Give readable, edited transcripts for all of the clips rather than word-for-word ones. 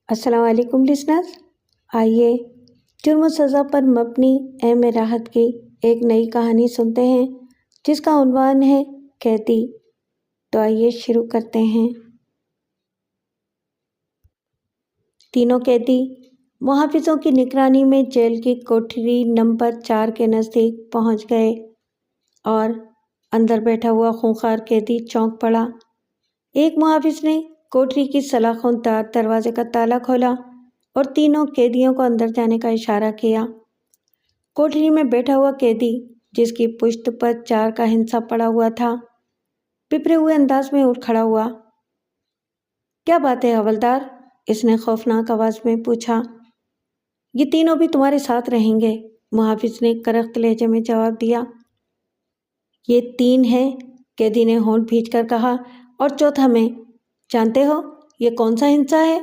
السلام علیکم لسنرز، آئیے جرم و سزا پر مبنی اہم راحت کی ایک نئی کہانی سنتے ہیں جس کا عنوان ہے قیدی۔ تو آئیے شروع کرتے ہیں۔ تینوں قیدی محافظوں کی نگرانی میں جیل کی کوٹری نمبر 4 کے نزدیک پہنچ گئے اور اندر بیٹھا ہوا خونخوار قیدی چونک پڑا۔ ایک محافظ نے کوٹری کی سلاخوں دار دروازے کا تالا کھولا اور تینوں قیدیوں کو اندر جانے کا اشارہ کیا۔ کوٹری میں بیٹھا ہوا قیدی، جس کی پشت پر 4 کا ہندسہ پڑا ہوا تھا، پپرے ہوئے انداز میں اٹھ کھڑا ہوا۔ کیا بات ہے حوالدار؟ اس نے خوفناک آواز میں پوچھا۔ یہ تینوں بھی تمہارے ساتھ رہیں گے، محافظ نے کرخت لہجے میں جواب دیا۔ یہ 3 ہیں، قیدی نے ہونٹ بھینچ کر کہا، اور چوتھا میں۔ جانتے ہو یہ کون سا ہندسہ ہے؟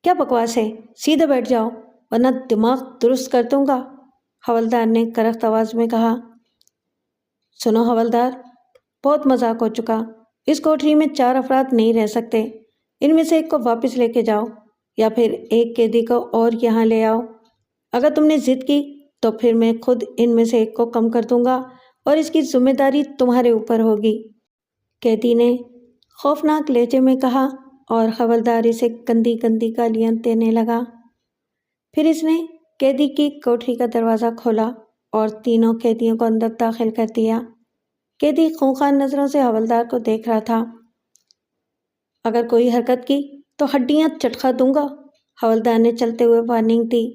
کیا بکواس ہے، سیدھے بیٹھ جاؤ ورنہ دماغ درست کر دوں گا، حوالدار نے کرخت آواز میں کہا۔ سنو حوالدار، بہت مذاق ہو چکا، اس کوٹری میں 4 افراد نہیں رہ سکتے، ان میں سے ایک کو واپس لے کے جاؤ یا پھر ایک قیدی کو اور یہاں لے آؤ۔ اگر تم نے ضد کی تو پھر میں خود ان میں سے ایک کو کم کر دوں گا اور اس کی ذمہ داری تمہارے اوپر ہوگی، قیدی نے خوفناک لہجے میں کہا اور حوالدار اسے گندی گندی گالیاں دینے لگا۔ پھر اس نے قیدی کی کوٹری کا دروازہ کھولا اور تینوں قیدیوں کو اندر داخل کر دیا۔ قیدی خونخوار نظروں سے حوالدار کو دیکھ رہا تھا۔ اگر کوئی حرکت کی تو ہڈیاں چٹکا دوں گا، حوالدار نے چلتے ہوئے وارننگ دی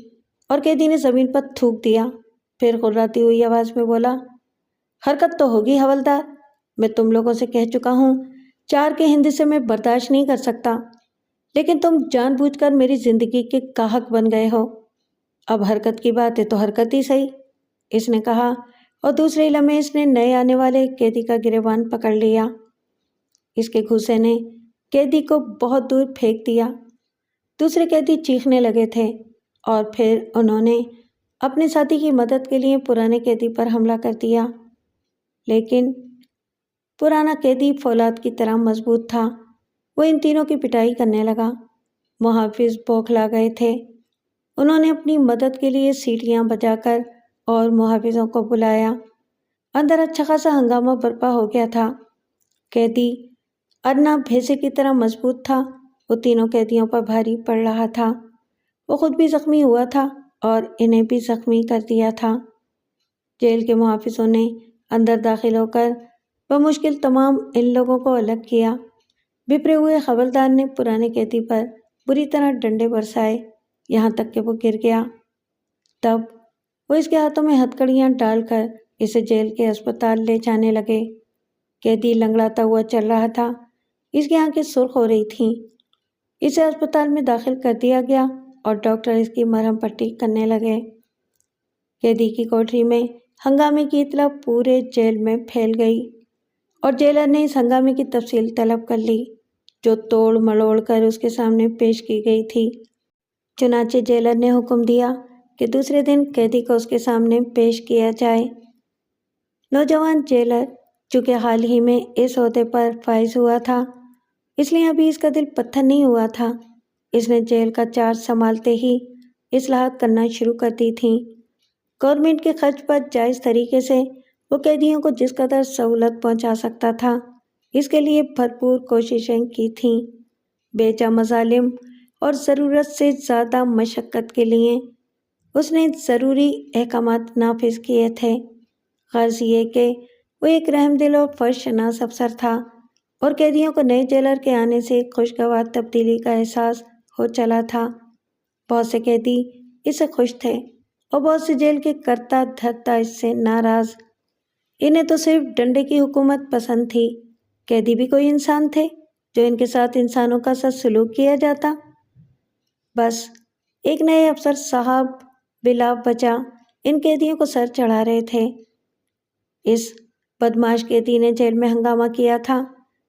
اور قیدی نے زمین پر تھوک دیا۔ پھر غراتی ہوئی آواز میں بولا، حرکت تو ہوگی حوالدار، میں تم لوگوں سے کہہ چکا ہوں 4 کے ہندسے میں برداشت نہیں کر سکتا، لیکن تم جان بوجھ کر میری زندگی کے گاہک بن گئے ہو۔ اب حرکت کی بات ہے تو حرکت ہی صحیح، اس نے کہا اور دوسرے لمحے اس نے نئے آنے والے قیدی کا گریبان پکڑ لیا۔ اس کے گھوسے نے قیدی کو بہت دور پھینک دیا۔ دوسرے قیدی چیخنے لگے تھے اور پھر انہوں نے اپنے ساتھی کی مدد کے لیے پرانے قیدی پر حملہ کر دیا، لیکن پرانا قیدی فولاد کی طرح مضبوط تھا۔ وہ ان تینوں کی پٹائی کرنے لگا۔ محافظ بوکھلا گئے تھے۔ انہوں نے اپنی مدد کے لیے سیٹیاں بجا کر اور محافظوں کو بلایا۔ اندر اچھا خاصا ہنگامہ برپا ہو گیا تھا۔ قیدی ارنا بھینسے کی طرح مضبوط تھا۔ وہ تینوں قیدیوں پر بھاری پڑ رہا تھا۔ وہ خود بھی زخمی ہوا تھا اور انہیں بھی زخمی کر دیا تھا۔ جیل کے محافظوں نے اندر داخل ہو کر بمشکل تمام ان لوگوں کو الگ کیا۔ بپرے ہوئے حوالدار نے پرانے قیدی پر بری طرح ڈنڈے برسائے، یہاں تک کہ وہ گر گیا۔ تب وہ اس کے ہاتھوں میں ہتھکڑیاں ڈال کر اسے جیل کے اسپتال لے جانے لگے۔ قیدی لنگڑاتا ہوا چل رہا تھا، اس کی آنکھیں سرخ ہو رہی تھیں۔ اسے اسپتال میں داخل کر دیا گیا اور ڈاکٹر اس کی مرہم پٹی کرنے لگے۔ قیدی کی کوٹری میں ہنگامے کی اطلاع پورے جیل میں پھیل گئی اور جیلر نے اس ہنگامے کی تفصیل طلب کر لی جو توڑ مڑوڑ کر اس کے سامنے پیش کی گئی تھی۔ چنانچہ جیلر نے حکم دیا کہ دوسرے دن قیدی کو اس کے سامنے پیش کیا جائے۔ نوجوان جیلر چونکہ حال ہی میں اس عہدے پر فائز ہوا تھا، اس لیے ابھی اس کا دل پتھر نہیں ہوا تھا۔ اس نے جیل کا چارج سنبھالتے ہی اصلاحات کرنا شروع کر دی تھیں۔ گورنمنٹ کے خرچ پر جائز طریقے سے وہ قیدیوں کو جس قدر سہولت پہنچا سکتا تھا، اس کے لیے بھرپور کوششیں کی تھیں۔ بیجا مظالم اور ضرورت سے زیادہ مشقت کے لیے اس نے ضروری احکامات نافذ کیے تھے۔ غرض یہ کہ وہ ایک رحم دل اور فرض شناس افسر تھا اور قیدیوں کو نئے جیلر کے آنے سے خوشگوار تبدیلی کا احساس ہو چلا تھا۔ بہت سے قیدی اس سے خوش تھے اور بہت سے جیل کے کرتا دھرتا اس سے ناراض۔ انہیں تو صرف ڈنڈے کی حکومت پسند تھی۔ قیدی بھی کوئی انسان تھے جو ان کے ساتھ انسانوں کا سا سلوک کیا جاتا۔ بس ایک نئے افسر صاحب بلا وجہ ان قیدیوں کو سر چڑھا رہے تھے۔ اس بدماش قیدی نے جیل میں ہنگامہ کیا تھا۔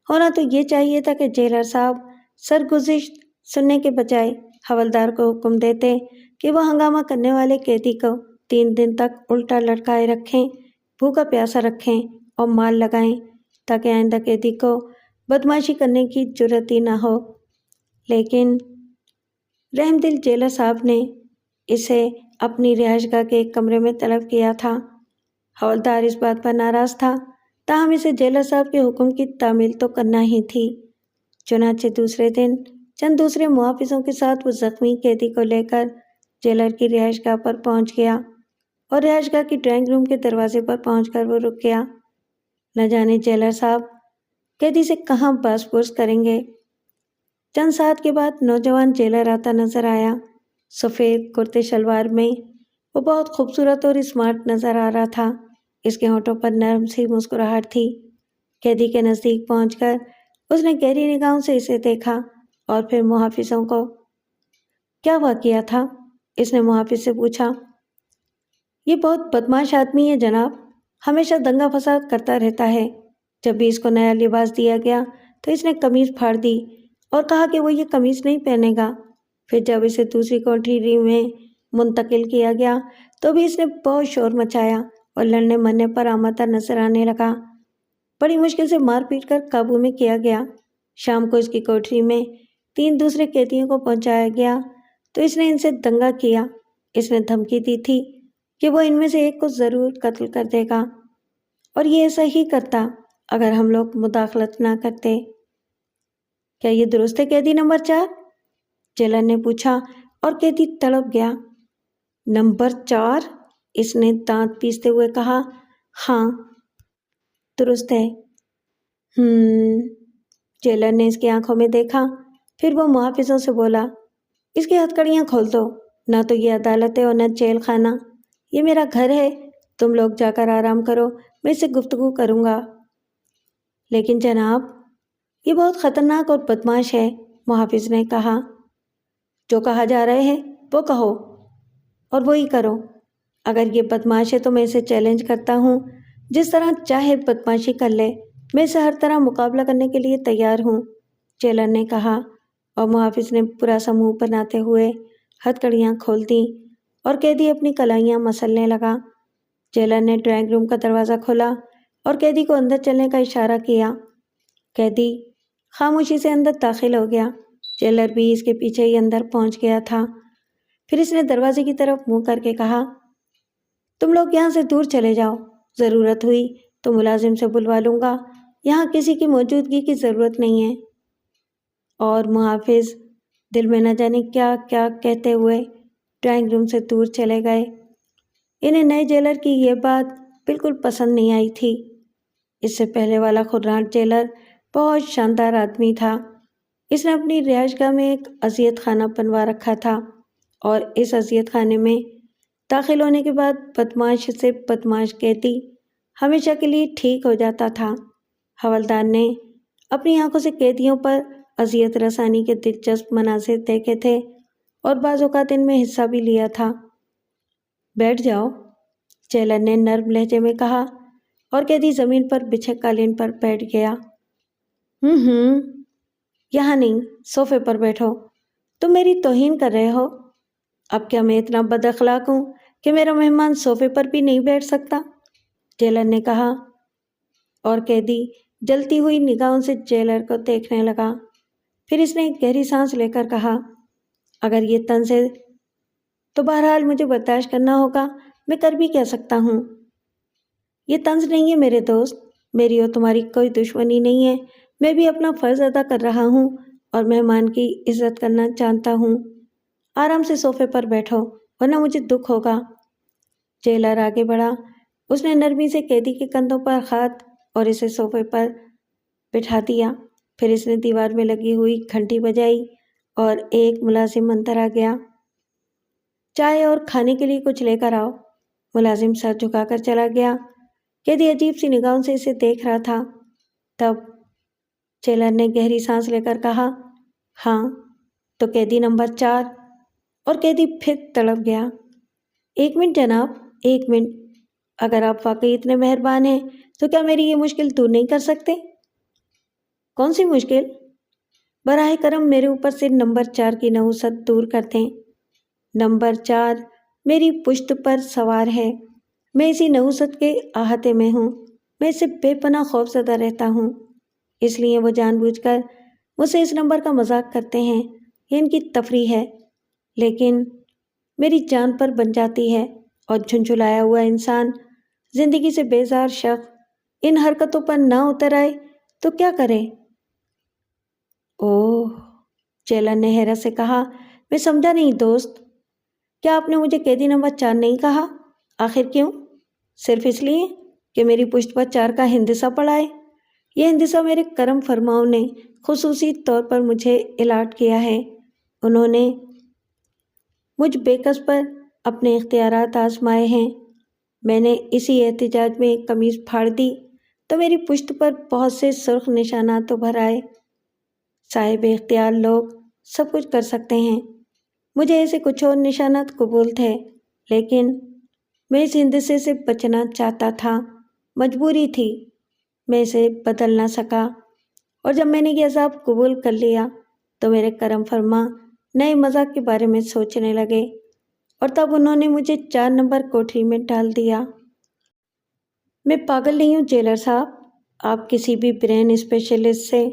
ہونا تو یہ چاہیے تھا کہ جیلر صاحب سرگزشت سننے کے بجائے حوالدار کو حکم دیتے کہ وہ ہنگامہ کرنے والے قیدی کو 3 دن تک الٹا لٹکائے رکھیں، بھوکا پیاسا رکھیں اور مار لگائیں تاکہ آئندہ قیدی کو بدماشی کرنے کی جرات ہی نہ ہو۔ لیکن رحم دل جیلر صاحب نے اسے اپنی رہائش گاہ کے ایک کمرے میں طلب کیا تھا۔ حوالدار اس بات پر ناراض تھا، تاہم اسے جیلر صاحب کے حکم کی تعمیل تو کرنا ہی تھی۔ چنانچہ دوسرے دن چند دوسرے محافظوں کے ساتھ وہ زخمی قیدی کو لے کر جیلر کی رہائش گاہ پر پہنچ گیا اور رہائش گاہ کی ڈرائنگ روم کے دروازے پر پہنچ کر وہ رک گیا۔ نہ جانے جیلر صاحب قیدی سے کہاں باس پرس کریں گے۔ چند ساعت کے بعد نوجوان جیلر آتا نظر آیا۔ سفید کرتے شلوار میں وہ بہت خوبصورت اور اسمارٹ نظر آ رہا تھا۔ اس کے ہونٹوں پر نرم سی مسکراہٹ تھی۔ قیدی کے نزدیک پہنچ کر اس نے گہری نگاہوں سے اسے دیکھا اور پھر محافظوں کو۔ کیا واقعہ تھا؟ اس نے محافظ سے پوچھا۔ یہ بہت بدماش آدمی ہے جناب، ہمیشہ دنگا فساد کرتا رہتا ہے۔ جب بھی اس کو نیا لباس دیا گیا تو اس نے قمیض پھاڑ دی اور کہا کہ وہ یہ قمیض نہیں پہنے گا۔ پھر جب اسے دوسری کوٹھری میں منتقل کیا گیا تو بھی اس نے بہت شور مچایا اور لڑنے مرنے پر آمادہ نظر آنے لگا۔ بڑی مشکل سے مار پیٹ کر قابو میں کیا گیا۔ شام کو اس کی کوٹھری میں 3 دوسرے قیدیوں کو پہنچایا گیا تو اس نے ان سے دنگا کیا۔ اس نے دھمکی دی تھی کہ وہ ان میں سے ایک کو ضرور قتل کر دے گا، اور یہ ایسا ہی کرتا اگر ہم لوگ مداخلت نہ کرتے۔ کیا یہ درست ہے قیدی نمبر 4؟ جیلر نے پوچھا اور قیدی تڑپ گیا۔ نمبر 4؟ اس نے دانت پیستے ہوئے کہا۔ ہاں درست ہے۔ جیلر نے اس کی آنکھوں میں دیکھا، پھر وہ محافظوں سے بولا، اس کی ہتھکڑیاں کھول دو، نہ تو یہ عدالت ہے اور نہ جیل خانہ، یہ میرا گھر ہے، تم لوگ جا کر آرام کرو، میں اس سے گفتگو کروں گا۔ لیکن جناب یہ بہت خطرناک اور بدماش ہے، محافظ نے کہا۔ جو کہا جا رہے ہیں وہ کہو اور وہی کرو۔ اگر یہ بدماش ہے تو میں اسے چیلنج کرتا ہوں، جس طرح چاہے بدماشی کر لے، میں اسے ہر طرح مقابلہ کرنے کے لیے تیار ہوں، جیلر نے کہا، اور محافظ نے برا سا منہ بناتے ہوئے ہتھکڑیاں کھول دیں اور قیدی اپنی کلائیاں مسلنے لگا۔ جیلر نے ڈرائنگ روم کا دروازہ کھولا اور قیدی کو اندر چلنے کا اشارہ کیا۔ قیدی خاموشی سے اندر داخل ہو گیا۔ جیلر بھی اس کے پیچھے ہی اندر پہنچ گیا تھا۔ پھر اس نے دروازے کی طرف منہ کر کے کہا، تم لوگ یہاں سے دور چلے جاؤ، ضرورت ہوئی تو ملازم سے بلوا لوں گا، یہاں کسی کی موجودگی کی ضرورت نہیں ہے۔ اور محافظ دل میں نہ جانے کیا کیا کہتے ہوئے ڈرائنگ روم سے دور چلے گئے۔ انہیں نئے جیلر کی یہ بات بالکل پسند نہیں آئی تھی۔ اس سے پہلے والا خرناٹ جیلر بہت شاندار آدمی تھا۔ اس نے اپنی رہائش گاہ میں ایک اذیت خانہ بنوا رکھا تھا، اور اس اذیت خانے میں داخل ہونے کے بعد بدماش سے بدماش قیدی ہمیشہ کے لیے ٹھیک ہو جاتا تھا۔ حوالدار نے اپنی آنکھوں سے قیدیوں پر اذیت رسانی کے دلچسپ مناظر دیکھے تھے اور بعض اوقات ان میں حصہ بھی لیا تھا۔ بیٹھ جاؤ، جیلر نے نرم لہجے میں کہا، اور قیدی زمین پر بچھے قالین پر بیٹھ گیا۔ یہاں نہیں، صوفے پر بیٹھو، تم میری توہین کر رہے ہو۔ اب کیا میں اتنا بد اخلاق ہوں کہ میرا مہمان صوفے پر بھی نہیں بیٹھ سکتا؟ جیلر نے کہا، اور قیدی جلتی ہوئی نگاہوں سے جیلر کو دیکھنے لگا۔ پھر اس نے ایک گہری سانس لے کر کہا، اگر یہ طنز ہے تو بہرحال مجھے برداشت کرنا ہوگا، میں کر بھی کیا سکتا ہوں۔ یہ طنز نہیں ہے میرے دوست، میری اور تمہاری کوئی دشمنی نہیں ہے، میں بھی اپنا فرض ادا کر رہا ہوں اور مہمان کی عزت کرنا جانتا ہوں۔ آرام سے صوفے پر بیٹھو ورنہ مجھے دکھ ہوگا۔ جیلر آگے بڑھا، اس نے نرمی سے قیدی کے کندھوں پر ہاتھ اور اسے صوفے پر بٹھا دیا۔ پھر اس نے دیوار میں لگی ہوئی گھنٹی بجائی اور ایک ملازم اندر آ گیا۔ چائے اور کھانے کے لیے کچھ لے کر آؤ۔ ملازم سر جھکا کر چلا گیا۔ قیدی عجیب سی نگاہوں سے اسے دیکھ رہا تھا۔ تب جیلر نے گہری سانس لے کر کہا، ہاں تو قیدی نمبر 4، اور قیدی پھر تڑپ گیا۔ 1 منٹ جناب، 1 منٹ، اگر آپ واقعی اتنے مہربان ہیں تو کیا میری یہ مشکل دور نہیں کر سکتے؟ کون سی مشکل؟ براہ کرم میرے اوپر سے نمبر 4 کی نحوست دور کر دیں۔ نمبر 4 میری پشت پر سوار ہے، میں اسی نحوست کے احاطے میں ہوں، میں اس سے بے پناہ خوف زدہ رہتا ہوں، اس لیے وہ جان بوجھ کر مجھ سے اس نمبر کا مذاق کرتے ہیں، یہ ان کی تفریح ہے۔ لیکن میری جان پر بن جاتی ہے اور جھنجھلایا ہوا انسان، زندگی سے بیزار شخص ان حرکتوں پر نہ اتر آئے تو کیا کرے؟ اوہ، چیلر نے حیرت سے کہا، میں سمجھا نہیں دوست، کیا آپ نے مجھے قیدی نمبر 4 نہیں کہا؟ آخر کیوں؟ صرف اس لیے کہ میری پشت پر 4 کا ہندسہ پڑا ہے؟ یہ ہندسہ میرے کرم فرماؤں نے خصوصی طور پر مجھے الاٹ کیا ہے۔ انہوں نے مجھ بیکس پر اپنے اختیارات آزمائے ہیں۔ میں نے اسی احتجاج میں ایک قمیض پھاڑ دی تو میری پشت پر بہت سے سرخ نشانات ابھر آئے۔ صاحب اختیار لوگ سب کچھ کر سکتے ہیں۔ مجھے ایسے کچھ اور نشانات قبول تھے، لیکن میں اس ہندسے سے بچنا چاہتا تھا، مجبوری تھی، میں اسے بدل نہ سکا۔ اور جب میں نے یہ عذاب قبول کر لیا تو میرے کرم فرما نئے مذاق کے بارے میں سوچنے لگے، اور تب انہوں نے مجھے 4 نمبر کوٹری میں ڈال دیا۔ میں پاگل نہیں ہوں جیلر صاحب، آپ کسی بھی برین اسپیشلسٹ سے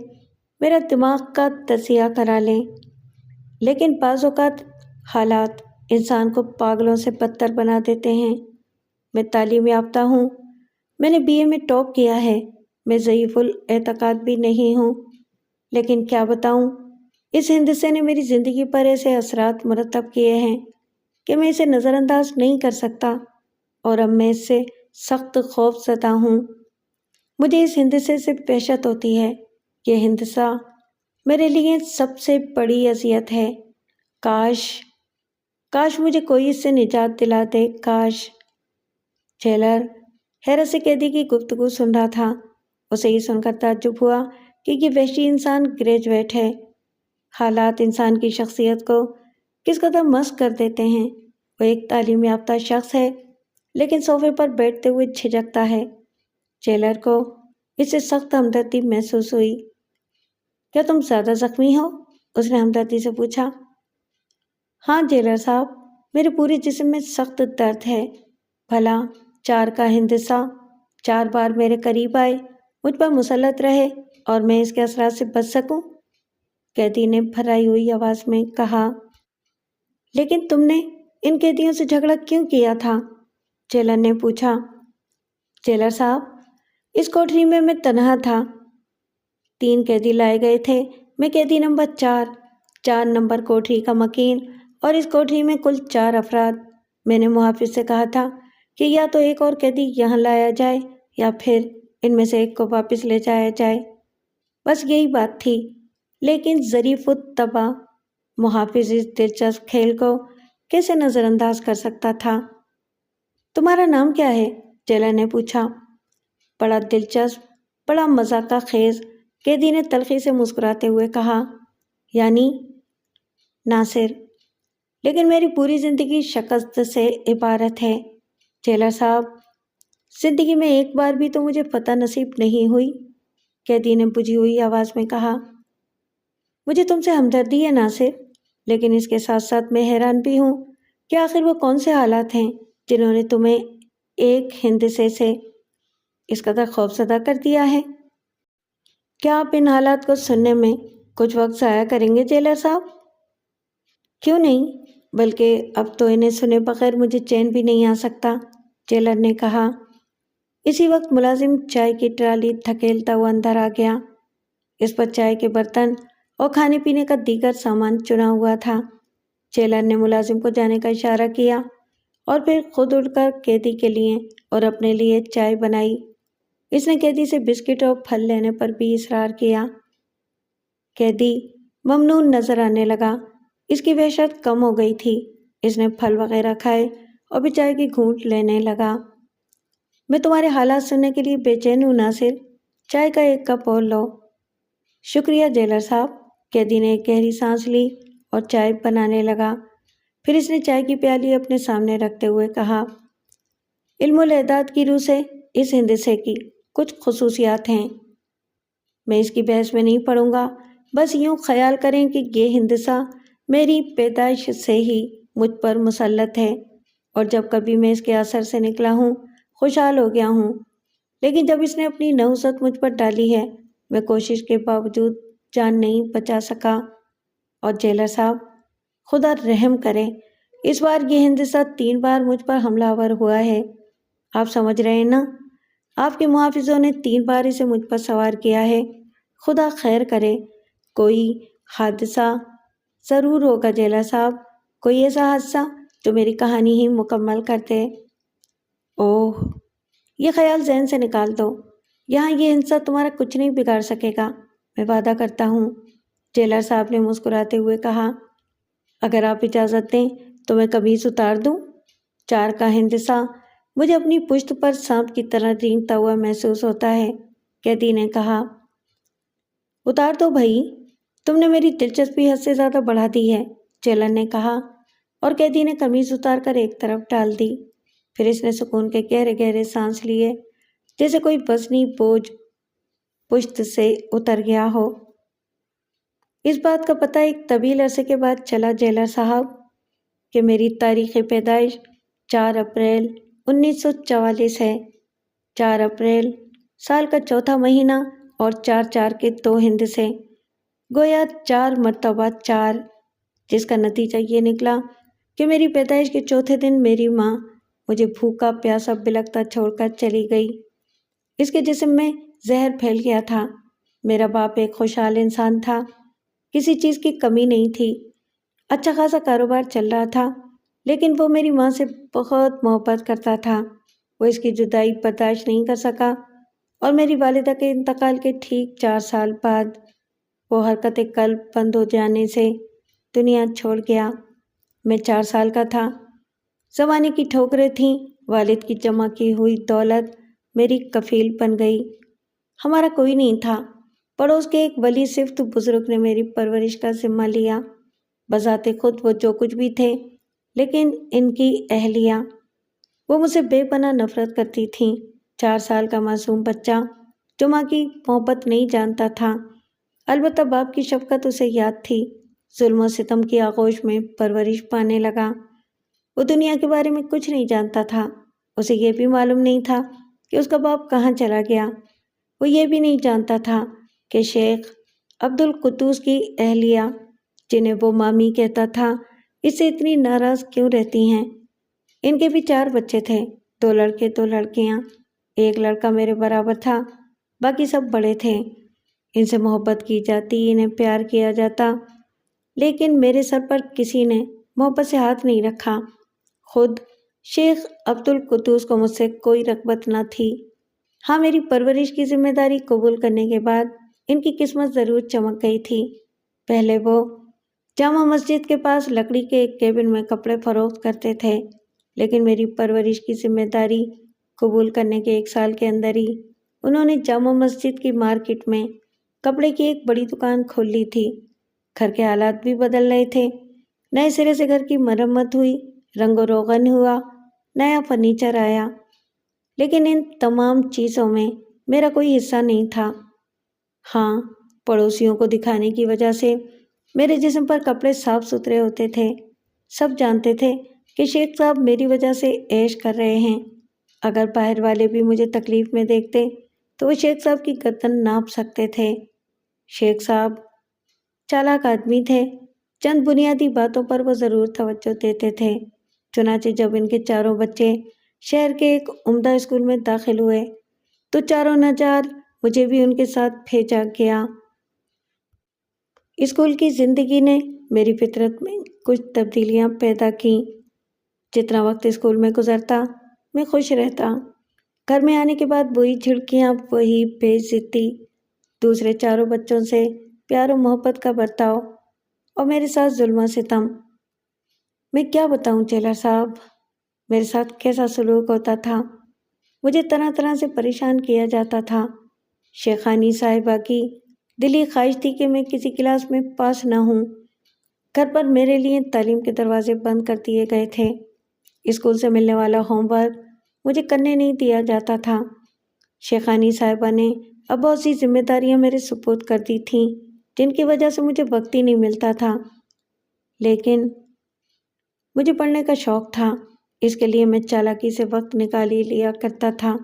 میرا دماغ کا تجزیہ کرا لیں، لیکن بعض اوقات حالات انسان کو پاگلوں سے بدتر بنا دیتے ہیں۔ میں تعلیم یافتہ ہوں، میں نے BA میں ٹاپ کیا ہے، میں ضعیف الاعتقاد بھی نہیں ہوں، لیکن کیا بتاؤں، اس ہندسے نے میری زندگی پر ایسے اثرات مرتب کیے ہیں کہ میں اسے نظر انداز نہیں کر سکتا، اور اب میں اس سے سخت خوف زدہ ہوں۔ مجھے اس ہندسے سے وحشت ہوتی ہے۔ یہ ہندسہ میرے لیے سب سے بڑی اذیت ہے۔ کاش مجھے کوئی اس سے نجات دلا دے، کاش۔ جیلر حیرت سے قیدی کی گفتگو سن رہا تھا۔ اسے یہ سن کر تعجب ہوا کہ یہ وحشی انسان گریجویٹ ہے۔ حالات انسان کی شخصیت کو کس قدر مسخ کر دیتے ہیں۔ وہ ایک تعلیم یافتہ شخص ہے، لیکن صوفے پر بیٹھتے ہوئے جھجکتا ہے۔ جیلر کو اس سے سخت ہمدردی محسوس ہوئی۔ کیا تم زیادہ زخمی ہو؟ اس نے ہمدردی سے پوچھا۔ ہاں جیلر صاحب، میرے پورے جسم میں سخت درد ہے۔ بھلا 4 کا ہندسہ 4 بار میرے قریب آئے، مجھ پر مسلط رہے اور میں اس کے اثرات سے بچ سکوں؟ قیدی نے بھرائی ہوئی آواز میں کہا۔ لیکن تم نے ان قیدیوں سے جھگڑا کیوں کیا تھا؟ جیلر نے پوچھا۔ جیلر صاحب، اس کوٹری میں میں تنہا تھا۔ 3 قیدی لائے گئے تھے، میں قیدی نمبر 4 نمبر کوٹری کا مکین، اور اس کوٹری میں کل 4 افراد۔ میں نے محافظ سے کہا تھا کہ یا تو ایک اور قیدی یہاں لایا جائے یا پھر ان میں سے ایک کو واپس لے جایا جائے، بس یہی بات تھی۔ لیکن ظریف الطبع محافظ اس دلچسپ کھیل کو کیسے نظر انداز کر سکتا تھا؟ تمہارا نام کیا ہے؟ جیلر نے پوچھا۔ بڑا دلچسپ، بڑا مذاقہ خیز، قیدی نے تلخی سے مسکراتے ہوئے کہا، یعنی ناصر۔ لیکن میری پوری زندگی شکست سے عبارت ہے جیلر صاحب۔ زندگی میں ایک بار بھی تو مجھے فتح نصیب نہیں ہوئی، قیدی نے بجھی ہوئی آواز میں کہا۔ مجھے تم سے ہمدردی ہے ناصر، لیکن اس کے ساتھ ساتھ میں حیران بھی ہوں کہ آخر وہ کون سے حالات ہیں جنہوں نے تمہیں ایک ہندسے سے اس قدر خوفزدہ کر دیا ہے؟ کیا آپ ان حالات کو سننے میں کچھ وقت ضائع کریں گے جیلر صاحب؟ کیوں نہیں، بلکہ اب تو انہیں سنے بغیر مجھے چین بھی نہیں آ سکتا، جیلر نے کہا۔ اسی وقت ملازم چائے کی ٹرالی دھکیلتا ہوا اندر آ گیا۔ اس پر چائے کے برتن اور کھانے پینے کا دیگر سامان چنا ہوا تھا۔ جیلر نے ملازم کو جانے کا اشارہ کیا اور پھر خود اٹھ کر قیدی کے لیے اور اپنے لیے چائے بنائی۔ اس نے قیدی سے بسکٹ اور پھل لینے پر بھی اصرار کیا۔ قیدی ممنون نظر آنے لگا، اس کی وحشت کم ہو گئی تھی۔ اس نے پھل وغیرہ کھائے اور بھی چائے کی گھونٹ لینے لگا۔ میں تمہارے حالات سننے کے لیے بے چین ہوں ناصر، چائے کا ایک کپ اور لو۔ شکریہ جیلر صاحب۔ قیدی نے ایک گہری سانس لی اور چائے بنانے لگا۔ پھر اس نے چائے کی پیالی اپنے سامنے رکھتے ہوئے کہا، علم الاعداد کی روح سے اس ہندسے کی کچھ خصوصیات ہیں۔ میں اس کی بحث میں نہیں پڑوں گا، بس یوں خیال کریں کہ یہ ہندسہ میری پیدائش سے ہی مجھ پر مسلط ہے، اور جب کبھی میں اس کے اثر سے نکلا ہوں خوشحال ہو گیا ہوں، لیکن جب اس نے اپنی نحوست مجھ پر ڈالی ہے میں کوشش کے باوجود جان نہیں بچا سکا۔ اور جیلر صاحب، خدا رحم کرے، اس بار یہ ہندسہ 3 بار مجھ پر حملہ آور ہوا ہے۔ آپ سمجھ رہے ہیں نا؟ آپ کے محافظوں نے 3 بار اسے مجھ پر سوار کیا ہے۔ خدا خیر کرے، کوئی حادثہ ضرور ہوگا جیلر صاحب، کوئی ایسا حادثہ جو میری کہانی ہی مکمل کر دے۔ اوہ، یہ خیال ذہن سے نکال دو، یہاں یہ ہنسا تمہارا کچھ نہیں بگاڑ سکے گا، میں وعدہ کرتا ہوں، جیلر صاحب نے مسکراتے ہوئے کہا۔ اگر آپ اجازت دیں تو میں قمیص اتار دوں؟ 4 کا ہندسہ مجھے اپنی پشت پر سانپ کی طرح رینگتا ہوا محسوس ہوتا ہے، قیدی نے کہا۔ اتار دو بھائی، تم نے میری دلچسپی حد سے زیادہ بڑھا دی ہے، جیلر نے کہا، اور قیدی نے قمیص اتار کر ایک طرف ڈال دی۔ پھر اس نے سکون کے گہرے گہرے سانس لیے، جیسے کوئی وزنی بوجھ پشت سے اتر گیا ہو۔ اس بات کا پتہ ایک طویل عرصے کے بعد چلا جیلر صاحب کہ میری تاریخ پیدائش 4 اپریل 1944 ہے۔ 4 اپریل سال کا چوتھا مہینہ اور 4 کے 2 ہندسے، گویا 4 مرتبہ 4، جس کا نتیجہ یہ نکلا کہ میری پیدائش کے چوتھے دن میری ماں مجھے بھوکا پیاسا بلکتا چھوڑ کر چلی گئی۔ اس کے جسم میں زہر پھیل گیا تھا۔ میرا باپ ایک خوشحال انسان تھا، کسی چیز کی کمی نہیں تھی، اچھا خاصا کاروبار چل رہا تھا، لیکن وہ میری ماں سے بہت محبت کرتا تھا۔ وہ اس کی جدائی برداشت نہیں کر سکا اور میری والدہ کے انتقال کے ٹھیک 4 سال بعد وہ حرکت قلب بند ہو جانے سے دنیا چھوڑ گیا۔ میں 4 سال کا تھا۔ زمانے کی ٹھوکریں تھیں، والد کی جمع کی ہوئی دولت میری کفیل بن گئی۔ ہمارا کوئی نہیں تھا، پڑوس کے ایک ولی صفت بزرگ نے میری پرورش کا ذمہ لیا۔ بذات خود وہ جو کچھ بھی تھے، لیکن ان کی اہلیہ، وہ مجھ سے بے پناہ نفرت کرتی تھیں۔ 4 سال کا معصوم بچہ جو ماں کی محبت نہیں جانتا تھا، البتہ باپ کی شفقت اسے یاد تھی، ظلم و ستم کی آغوش میں پرورش پانے لگا۔ وہ دنیا کے بارے میں کچھ نہیں جانتا تھا، اسے یہ بھی معلوم نہیں تھا کہ اس کا باپ کہاں چلا گیا۔ وہ یہ بھی نہیں جانتا تھا کہ شیخ عبدالقدوس کی اہلیہ، جنہیں وہ مامی کہتا تھا، اس سے اتنی ناراض کیوں رہتی ہیں۔ ان کے بھی 4 بچے تھے، 2 لڑکے 2 لڑکیاں۔ ایک لڑکا میرے برابر تھا، باقی سب بڑے تھے۔ ان سے محبت کی جاتی، انہیں پیار کیا جاتا، لیکن میرے سر پر کسی نے محبت سے ہاتھ نہیں رکھا۔ خود شیخ عبدالقدوس کو مجھ سے کوئی رغبت نہ تھی۔ ہاں، میری پرورش کی ذمہ داری قبول کرنے کے بعد ان کی قسمت ضرور چمک گئی تھی۔ پہلے وہ جامع مسجد کے پاس لکڑی کے ایک کیبن میں کپڑے فروخت کرتے تھے، لیکن میری پرورش کی ذمہ داری قبول کرنے کے 1 سال کے اندر ہی انہوں نے جامع مسجد کی مارکیٹ میں کپڑے کی ایک بڑی دکان کھول لی تھی۔ گھر کے حالات بھی بدل رہے تھے، نئے سرے سے گھر کی مرمت ہوئی، رنگ و روغن ہوا، نیا فرنیچر آیا، لیکن ان تمام چیزوں میں میرا کوئی حصہ نہیں تھا۔ ہاں، پڑوسیوں کو دکھانے کی وجہ سے میرے جسم پر کپڑے صاف ستھرے ہوتے تھے۔ سب جانتے تھے کہ شیخ صاحب میری وجہ سے عیش کر رہے ہیں۔ اگر باہر والے بھی مجھے تکلیف میں دیکھتے تو وہ شیخ صاحب کی گردن ناپ سکتے تھے۔ شیخ صاحب چالاک آدمی تھے، چند بنیادی باتوں پر وہ ضرور توجہ دیتے تھے۔ چنانچہ جب ان کے 4 بچے شہر کے ایک عمدہ اسکول میں داخل ہوئے تو 4 ناچار مجھے بھی ان کے ساتھ بھیجا گیا۔ اسکول کی زندگی نے میری فطرت میں کچھ تبدیلیاں پیدا کیں۔ جتنا وقت اسکول میں گزرتا میں خوش رہتا۔ گھر میں آنے کے بعد وہی جھڑکیاں، وہی بے عزتی، دوسرے 4 بچوں سے پیار و محبت کا برتاؤ، اور میرے ساتھ ظلم و ستم۔ میں کیا بتاؤں جیلر صاحب، میرے ساتھ کیسا سلوک ہوتا تھا۔ مجھے طرح طرح سے پریشان کیا جاتا تھا۔ شیخانی صاحبہ کی دلی خواہش تھی کہ میں کسی کلاس میں پاس نہ ہوں۔ گھر پر میرے لیے تعلیم کے دروازے بند کر دیے گئے تھے۔ اسکول سے ملنے والا ہوم ورک مجھے کرنے نہیں دیا جاتا تھا۔ شیخانی صاحبہ نے اب بہت سی ذمہ داریاں میرے سپرد کر دی تھیں، جن کی وجہ سے مجھے وقت ہی نہیں ملتا تھا۔ لیکن مجھے پڑھنے کا شوق تھا، اس کے لیے میں چالاکی سے وقت نکال ہی لیا کرتا تھا،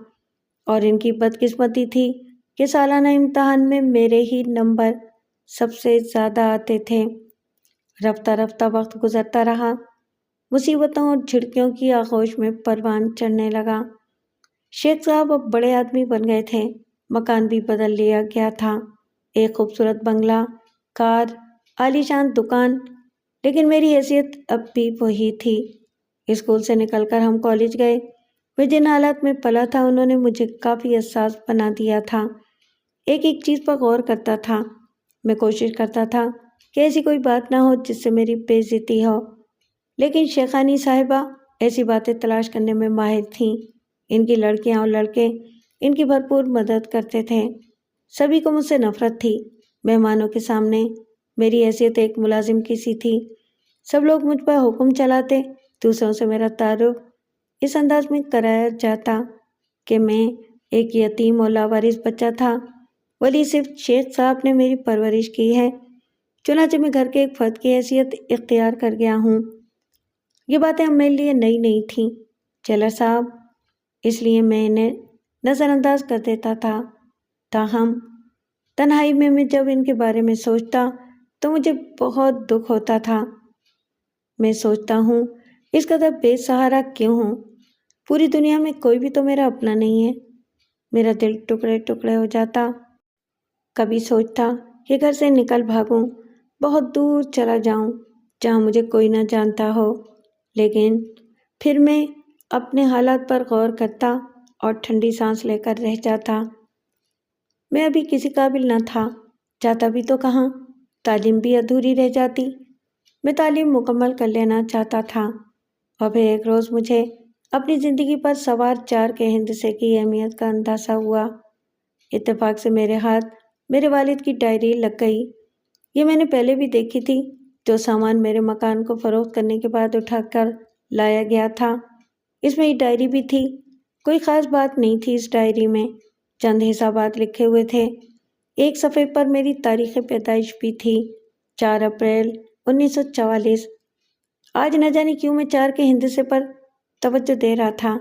اور ان کی بدقسمتی تھی کہ سالانہ امتحان میں میرے ہی نمبر سب سے زیادہ آتے تھے۔ رفتہ رفتہ وقت گزرتا رہا، مصیبتوں اور جھڑکیوں کی آغوش میں پروان چڑھنے لگا۔ شیخ صاحب اب بڑے آدمی بن گئے تھے، مکان بھی بدل لیا گیا تھا، ایک خوبصورت بنگلہ، کار، عالیشان دکان، لیکن میری حیثیت اب بھی وہی تھی۔ اسکول سے نکل کر ہم کالج گئے۔ میں جن حالات میں پلا تھا انہوں نے مجھے کافی حساس بنا دیا تھا، ایک ایک چیز پر غور کرتا تھا۔ میں کوشش کرتا تھا کہ ایسی کوئی بات نہ ہو جس سے میری بے عزتی ہو، لیکن شیخانی صاحبہ ایسی باتیں تلاش کرنے میں ماہر تھیں۔ ان کی لڑکیاں اور لڑکے ان کی بھرپور مدد کرتے تھے۔ سبھی کو مجھ سے نفرت تھی۔ مہمانوں کے سامنے میری حیثیت ایک ملازم کی سی تھی۔ سب لوگ مجھ پر حکم چلاتے، دوسروں سے میرا تعارف اس انداز میں کرایا جاتا کہ میں ایک یتیم اور لاوارث بچہ تھا، ولی صرف شیخ صاحب نے میری پرورش کی ہے، چنانچہ میں گھر کے ایک فرد کی حیثیت اختیار کر گیا ہوں۔ یہ باتیں اب میرے لیے نئی نہیں تھیں، جیلر صاحب، اس لیے میں انہیں نظر انداز کر دیتا تھا۔ تاہم تنہائی میں جب ان کے بارے میں سوچتا تو مجھے بہت دکھ ہوتا تھا۔ میں سوچتا ہوں اس قدر بے سہارا کیوں ہوں؟ پوری دنیا میں کوئی بھی تو میرا اپنا نہیں ہے۔ میرا دل ٹکڑے ٹکڑے ہو جاتا۔ کبھی سوچتا کہ گھر سے نکل بھاگوں، بہت دور چلا جاؤں جہاں مجھے کوئی نہ جانتا ہو، لیکن پھر میں اپنے حالات پر غور کرتا اور ٹھنڈی سانس لے کر رہ جاتا۔ میں ابھی کسی قابل نہ تھا، جاتا بھی تو کہاں، تعلیم بھی ادھوری رہ جاتی۔ میں تعلیم مکمل کر لینا چاہتا تھا، اور پھر ایک روز مجھے اپنی زندگی پر سوار 4 کے ہندسے کی اہمیت کا اندازہ ہوا۔ اتفاق سے میرے ہاتھ میرے والد کی ڈائری لگ گئی۔ یہ میں نے پہلے بھی دیکھی تھی، جو سامان میرے مکان کو فروخت کرنے کے بعد اٹھا کر لایا گیا تھا۔ اس میں یہ ڈائری بھی تھی۔ کوئی خاص بات نہیں تھی اس ڈائری میں، چند حسابات لکھے ہوئے تھے۔ ایک صفحے پر میری تاریخ پیدائش بھی تھی، 4 اپریل 1944۔ آج نہ جانے کیوں میں 4 کے ہندسے پر توجہ دے رہا تھا۔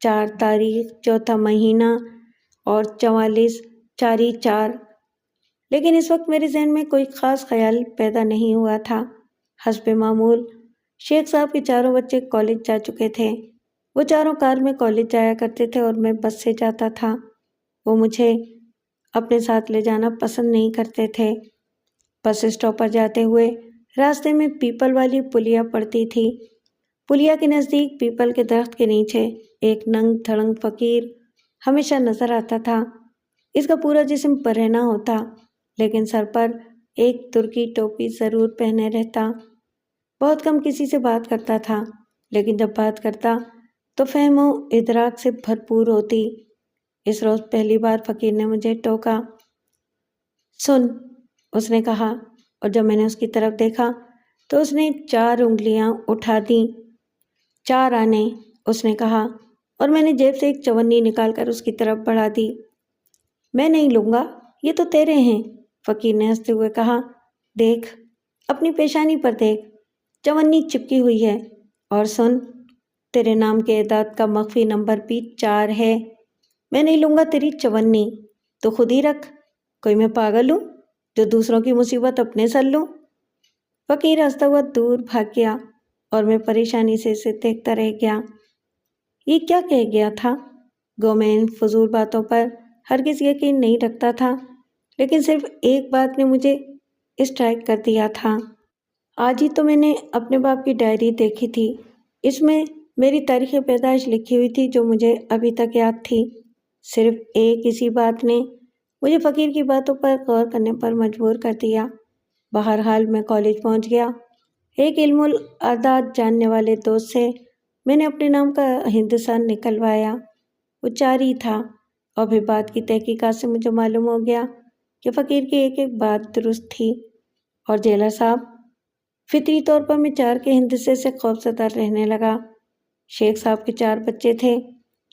4 تاریخ، چوتھا مہینہ اور 44، 4 ہی 4۔ لیکن اس وقت میرے ذہن میں کوئی خاص خیال پیدا نہیں ہوا تھا۔ حسب معمول شیخ صاحب کے 4 بچے کالج جا چکے تھے۔ وہ 4 کار میں کالج جایا کرتے تھے اور میں بس سے جاتا تھا۔ وہ مجھے اپنے ساتھ لے جانا پسند نہیں کرتے تھے۔ بس اسٹاپ پر جاتے ہوئے راستے میں پیپل والی پلیا پڑتی تھی۔ پلیا کے نزدیک پیپل کے درخت کے نیچے ایک ننگ دھڑنگ فقیر ہمیشہ نظر آتا تھا۔ اس کا پورا جسم برہنہ ہوتا، لیکن سر پر ایک ترکی ٹوپی ضرور پہنے رہتا۔ بہت کم کسی سے بات کرتا تھا، لیکن جب بات کرتا تو فہم و ادراک سے بھرپور ہوتی۔ اس روز پہلی بار فقیر نے مجھے ٹوکا۔ سن، اس نے کہا، اور جب میں نے اس کی طرف دیکھا تو اس نے 4 انگلیاں اٹھا دیں۔ 4 آنے، اس نے کہا، اور میں نے جیب سے ایک چونی نکال کر اس کی طرف بڑھا دی۔ میں نہیں لوں گا، یہ تو تیرے ہیں، فقیر نے ہنستے ہوئے کہا۔ دیکھ، اپنی پیشانی پر دیکھ، چونی چپکی ہوئی ہے، اور سن، تیرے نام کے اعداد کا مخفی نمبر بھی 4 ہے۔ میں نہیں لوں گا تیری چونی، تو خود ہی رکھ۔ کوئی میں پاگل ہوں جو دوسروں کی مصیبت اپنے سر لوں؟ فقیر ہنستا ہوا دور بھاگ گیا اور میں پریشانی سے اسے دیکھتا رہ گیا۔ یہ کیا کہہ گیا تھا؟ گو میں ان فضول باتوں پر ہرگز یقین نہیں رکھتا تھا، لیکن صرف ایک بات نے مجھے اسٹرائک کر دیا تھا۔ آج ہی تو میں نے اپنے باپ کی ڈائری دیکھی تھی۔ اس میں میری تاریخ پیدائش لکھی ہوئی تھی جو مجھے ابھی تک یاد تھی۔ صرف ایک اسی بات نے مجھے فقیر کی باتوں پر غور کرنے پر مجبور کر دیا۔ بہرحال میں کالج پہنچ گیا۔ ایک علم الاعداد جاننے والے دوست سے میں نے اپنے نام کا ہندسہ نکلوایا۔ وہ 4 ہی تھا، اور پھر بعد کی تحقیقات سے مجھے معلوم ہو گیا کہ فقیر کی ایک ایک بات درست تھی۔ اور جیلر صاحب، فطری طور پر میں 4 کے ہندسے سے خوفزدہ رہنے لگا۔ شیخ صاحب کے 4 بچے تھے۔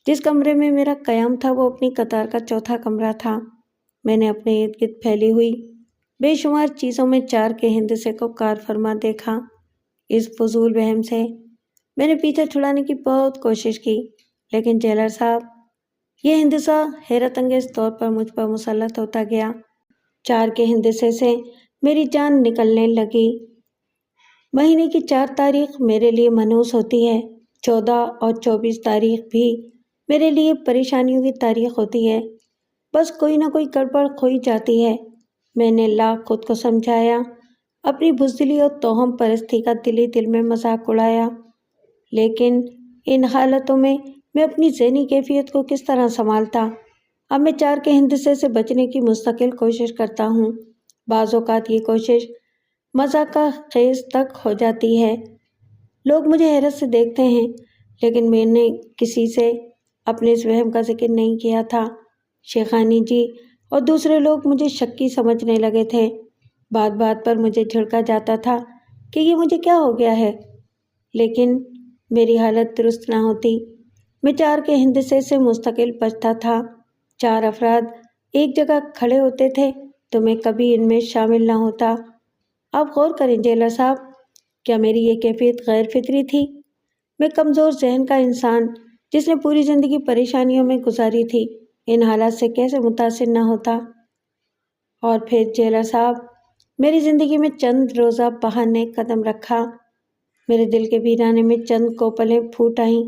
جس کمرے میں میرا قیام تھا وہ اپنی قطار کا چوتھا کمرہ تھا۔ میں نے اپنے ارد گرد پھیلی ہوئی بے شمار چیزوں میں 4 کے ہندسے کو کار فرما دیکھا۔ اس فضول وہم سے میں نے پیچھا چھڑانے کی بہت کوشش کی، لیکن جیلر صاحب، یہ ہندسہ حیرت انگیز طور پر مجھ پر مسلط ہوتا گیا۔ 4 کے ہندسے سے میری جان نکلنے لگی۔ مہینے کی 4 تاریخ میرے لیے منحوس ہوتی ہے، 14 اور 24 تاریخ بھی میرے لیے پریشانیوں کی تاریخ ہوتی ہے۔ بس کوئی نہ کوئی گڑبڑ ہو ہی جاتی ہے۔ میں نے لاکھ خود کو سمجھایا، اپنی بزدلی اور توہم پرستی کا دل میں مذاق اڑایا، لیکن ان حالتوں میں اپنی ذہنی کیفیت کو کس طرح سنبھالتا؟ اب میں 4 کے ہندسے سے بچنے کی مستقل کوشش کرتا ہوں۔ بعض اوقات یہ کوشش مذاق کا خیز تک ہو جاتی ہے۔ لوگ مجھے حیرت سے دیکھتے ہیں، لیکن میں نے کسی سے اپنے اس وہم کا ذکر نہیں کیا تھا۔ شیخانی جی اور دوسرے لوگ مجھے شکی سمجھنے لگے تھے۔ بات بات پر مجھے جھڑکا جاتا تھا کہ یہ مجھے کیا ہو گیا ہے، لیکن میری حالت درست نہ ہوتی۔ میں 4 کے ہندسے سے مستقل بچتا تھا۔ 4 افراد ایک جگہ کھڑے ہوتے تھے تو میں کبھی ان میں شامل نہ ہوتا۔ آپ غور کریں جیلر صاحب، کیا میری یہ کیفیت غیر فطری تھی؟ میں کمزور ذہن کا انسان جس نے پوری زندگی پریشانیوں میں گزاری تھی، ان حالات سے کیسے متاثر نہ ہوتا؟ اور پھر جیلر صاحب، میری زندگی میں چند روزہ بہار نے قدم رکھا۔ میرے دل کے ویرانے میں چند کوپلیں پھوٹ آئیں۔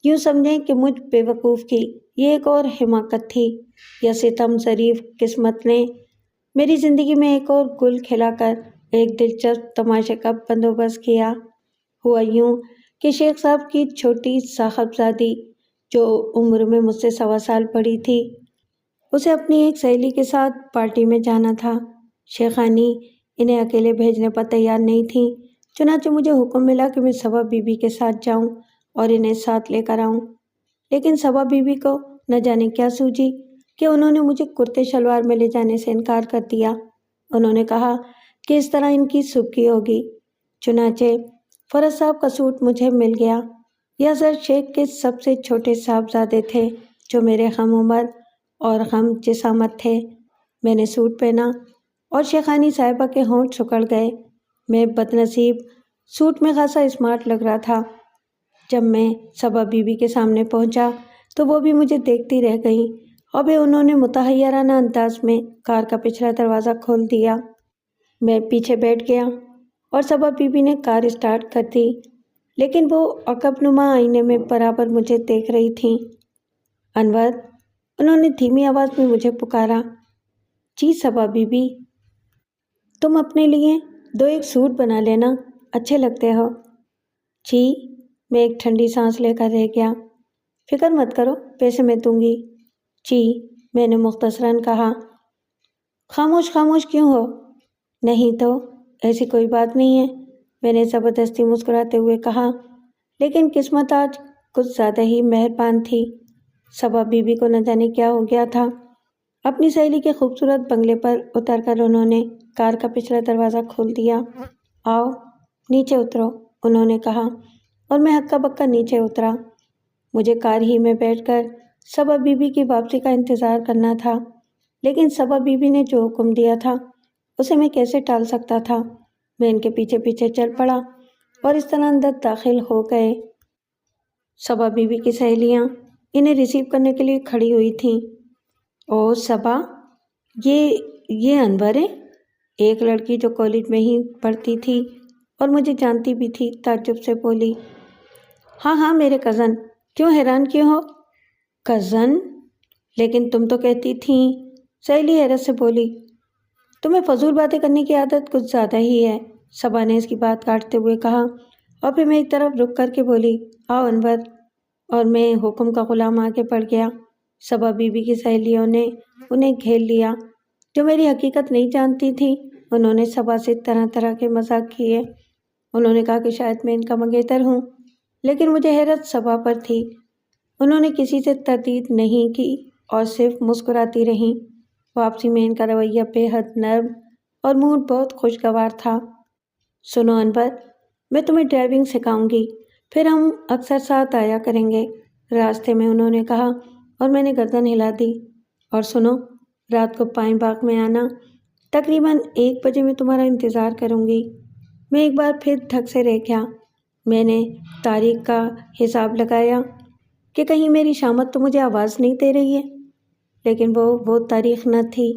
یوں سمجھیں کہ مجھ بے وقوف کی یہ ایک اور حماقت تھی، یا ستم ظریف قسمت نے میری زندگی میں ایک اور گل کھلا کر ایک دلچسپ تماشے کا بندوبست کیا۔ ہوا یوں کہ شیخ صاحب کی چھوٹی صاحبزادی، جو عمر میں مجھ سے 1.25 سال بڑی تھی، اسے اپنی ایک سہیلی کے ساتھ پارٹی میں جانا تھا۔ شیخانی انہیں اکیلے بھیجنے پر تیار نہیں تھیں، چنانچہ مجھے حکم ملا کہ میں صبا بی بی کے ساتھ جاؤں اور انہیں ساتھ لے کر آؤں۔ لیکن صبا بی بی کو نہ جانے کیا سوجی کہ انہوں نے مجھے کرتے شلوار میں لے جانے سے انکار کر دیا۔ انہوں نے کہا کہ اس طرح ان کی سبکی ہوگی۔ چنانچہ فرج صاحب کا سوٹ مجھے مل گیا۔ یہ اظہر شیخ کے سب سے چھوٹے صاحبزادے تھے، جو میرے ہم عمر اور ہم جسامت تھے۔ میں نے سوٹ پہنا اور شیخانی صاحبہ کے ہونٹ سکڑ گئے۔ میں بدنصیب سوٹ میں خاصا اسمارٹ لگ رہا تھا۔ جب میں صبا بی بی کے سامنے پہنچا تو وہ بھی مجھے دیکھتی رہ گئیں، اور پھر انہوں نے متحیرانہ انداز میں کار کا پچھلا دروازہ کھول دیا۔ میں پیچھے بیٹھ گیا اور صبا بی بی نے کار اسٹارٹ کر دی، لیکن وہ عقب نما آئینے میں برابر مجھے دیکھ رہی تھیں۔ انور، انہوں نے دھیمی آواز میں مجھے پکارا۔ جی صبا بی بی، تم اپنے لیے 2 سوٹ بنا لینا، اچھے لگتے ہو۔ جی، میں ایک ٹھنڈی سانس لے کر رہ گیا۔ فکر مت کرو، پیسے میں دوں گی۔ جی، میں نے مختصراً کہا۔ خاموش خاموش کیوں ہو؟ نہیں تو، ایسی کوئی بات نہیں ہے، میں نے زبردستی مسکراتے ہوئے کہا، لیکن قسمت آج کچھ زیادہ ہی مہربان تھی۔ صبا بی بی کو نہ جانے کیا ہو گیا تھا۔ اپنی سہیلی کے خوبصورت بنگلے پر اتر کر انہوں نے کار کا پچھلا دروازہ کھول دیا۔ آؤ، نیچے اترو، انہوں نے کہا، اور میں ہکا بکا نیچے اترا۔ مجھے کار ہی میں بیٹھ کر صبا بی بی کی واپسی کا انتظار کرنا تھا، لیکن صبا بی بی نے جو حکم دیا تھا اسے میں کیسے ٹال سکتا تھا؟ میں ان کے پیچھے پیچھے چل پڑا اور اس طرح اندر داخل ہو گئے۔ صبا بی بی کی سہیلیاں انہیں ریسیو کرنے کے لیے کھڑی ہوئی تھیں۔ او صبا، یہ انور ہے؟ ایک لڑکی جو کالج میں ہی پڑھتی تھی اور مجھے جانتی بھی تھی تعجب سے بولی۔ ہاں ہاں، میرے کزن۔ کیوں حیران کیوں ہو؟ کزن؟ لیکن تم تو کہتی تھیں، سہیلی حیرت سے بولی۔ تمہیں فضول باتیں کرنے کی عادت کچھ زیادہ ہی ہے، صبا نے اس کی بات کاٹتے ہوئے کہا، اور پھر میری طرف رک کر کے بولی، آؤ انور، اور میں حکم کا غلام آگے بڑھ گیا۔ صبا بی بی کی سہیلیوں نے انہیں گھیر لیا، جو میری حقیقت نہیں جانتی تھی۔ انہوں نے صبا سے طرح طرح کے مذاق کیے۔ انہوں نے کہا کہ شاید میں ان کا منگیتر ہوں، لیکن مجھے حیرت صبا پر تھی۔ انہوں نے کسی سے تردید نہیں کی اور صرف مسکراتی رہیں۔ واپسی میں ان کا رویہ بے حد نرم اور موڈ بہت خوشگوار تھا۔ سنو انور، میں تمہیں ڈرائیونگ سکھاؤں گی، پھر ہم اکثر ساتھ آیا کریں گے، راستے میں، انہوں نے کہا، اور میں نے گردن ہلا دی۔ اور سنو، رات کو پائن باغ میں آنا، تقریباً 1 بجے میں تمہارا انتظار کروں گی۔ میں ایک بار پھر دھک سے رہ گیا۔ میں نے تاریخ کا حساب لگایا کہ کہیں میری شامت تو مجھے آواز نہیں دے رہی ہے، لیکن وہ تاریخ نہ تھی۔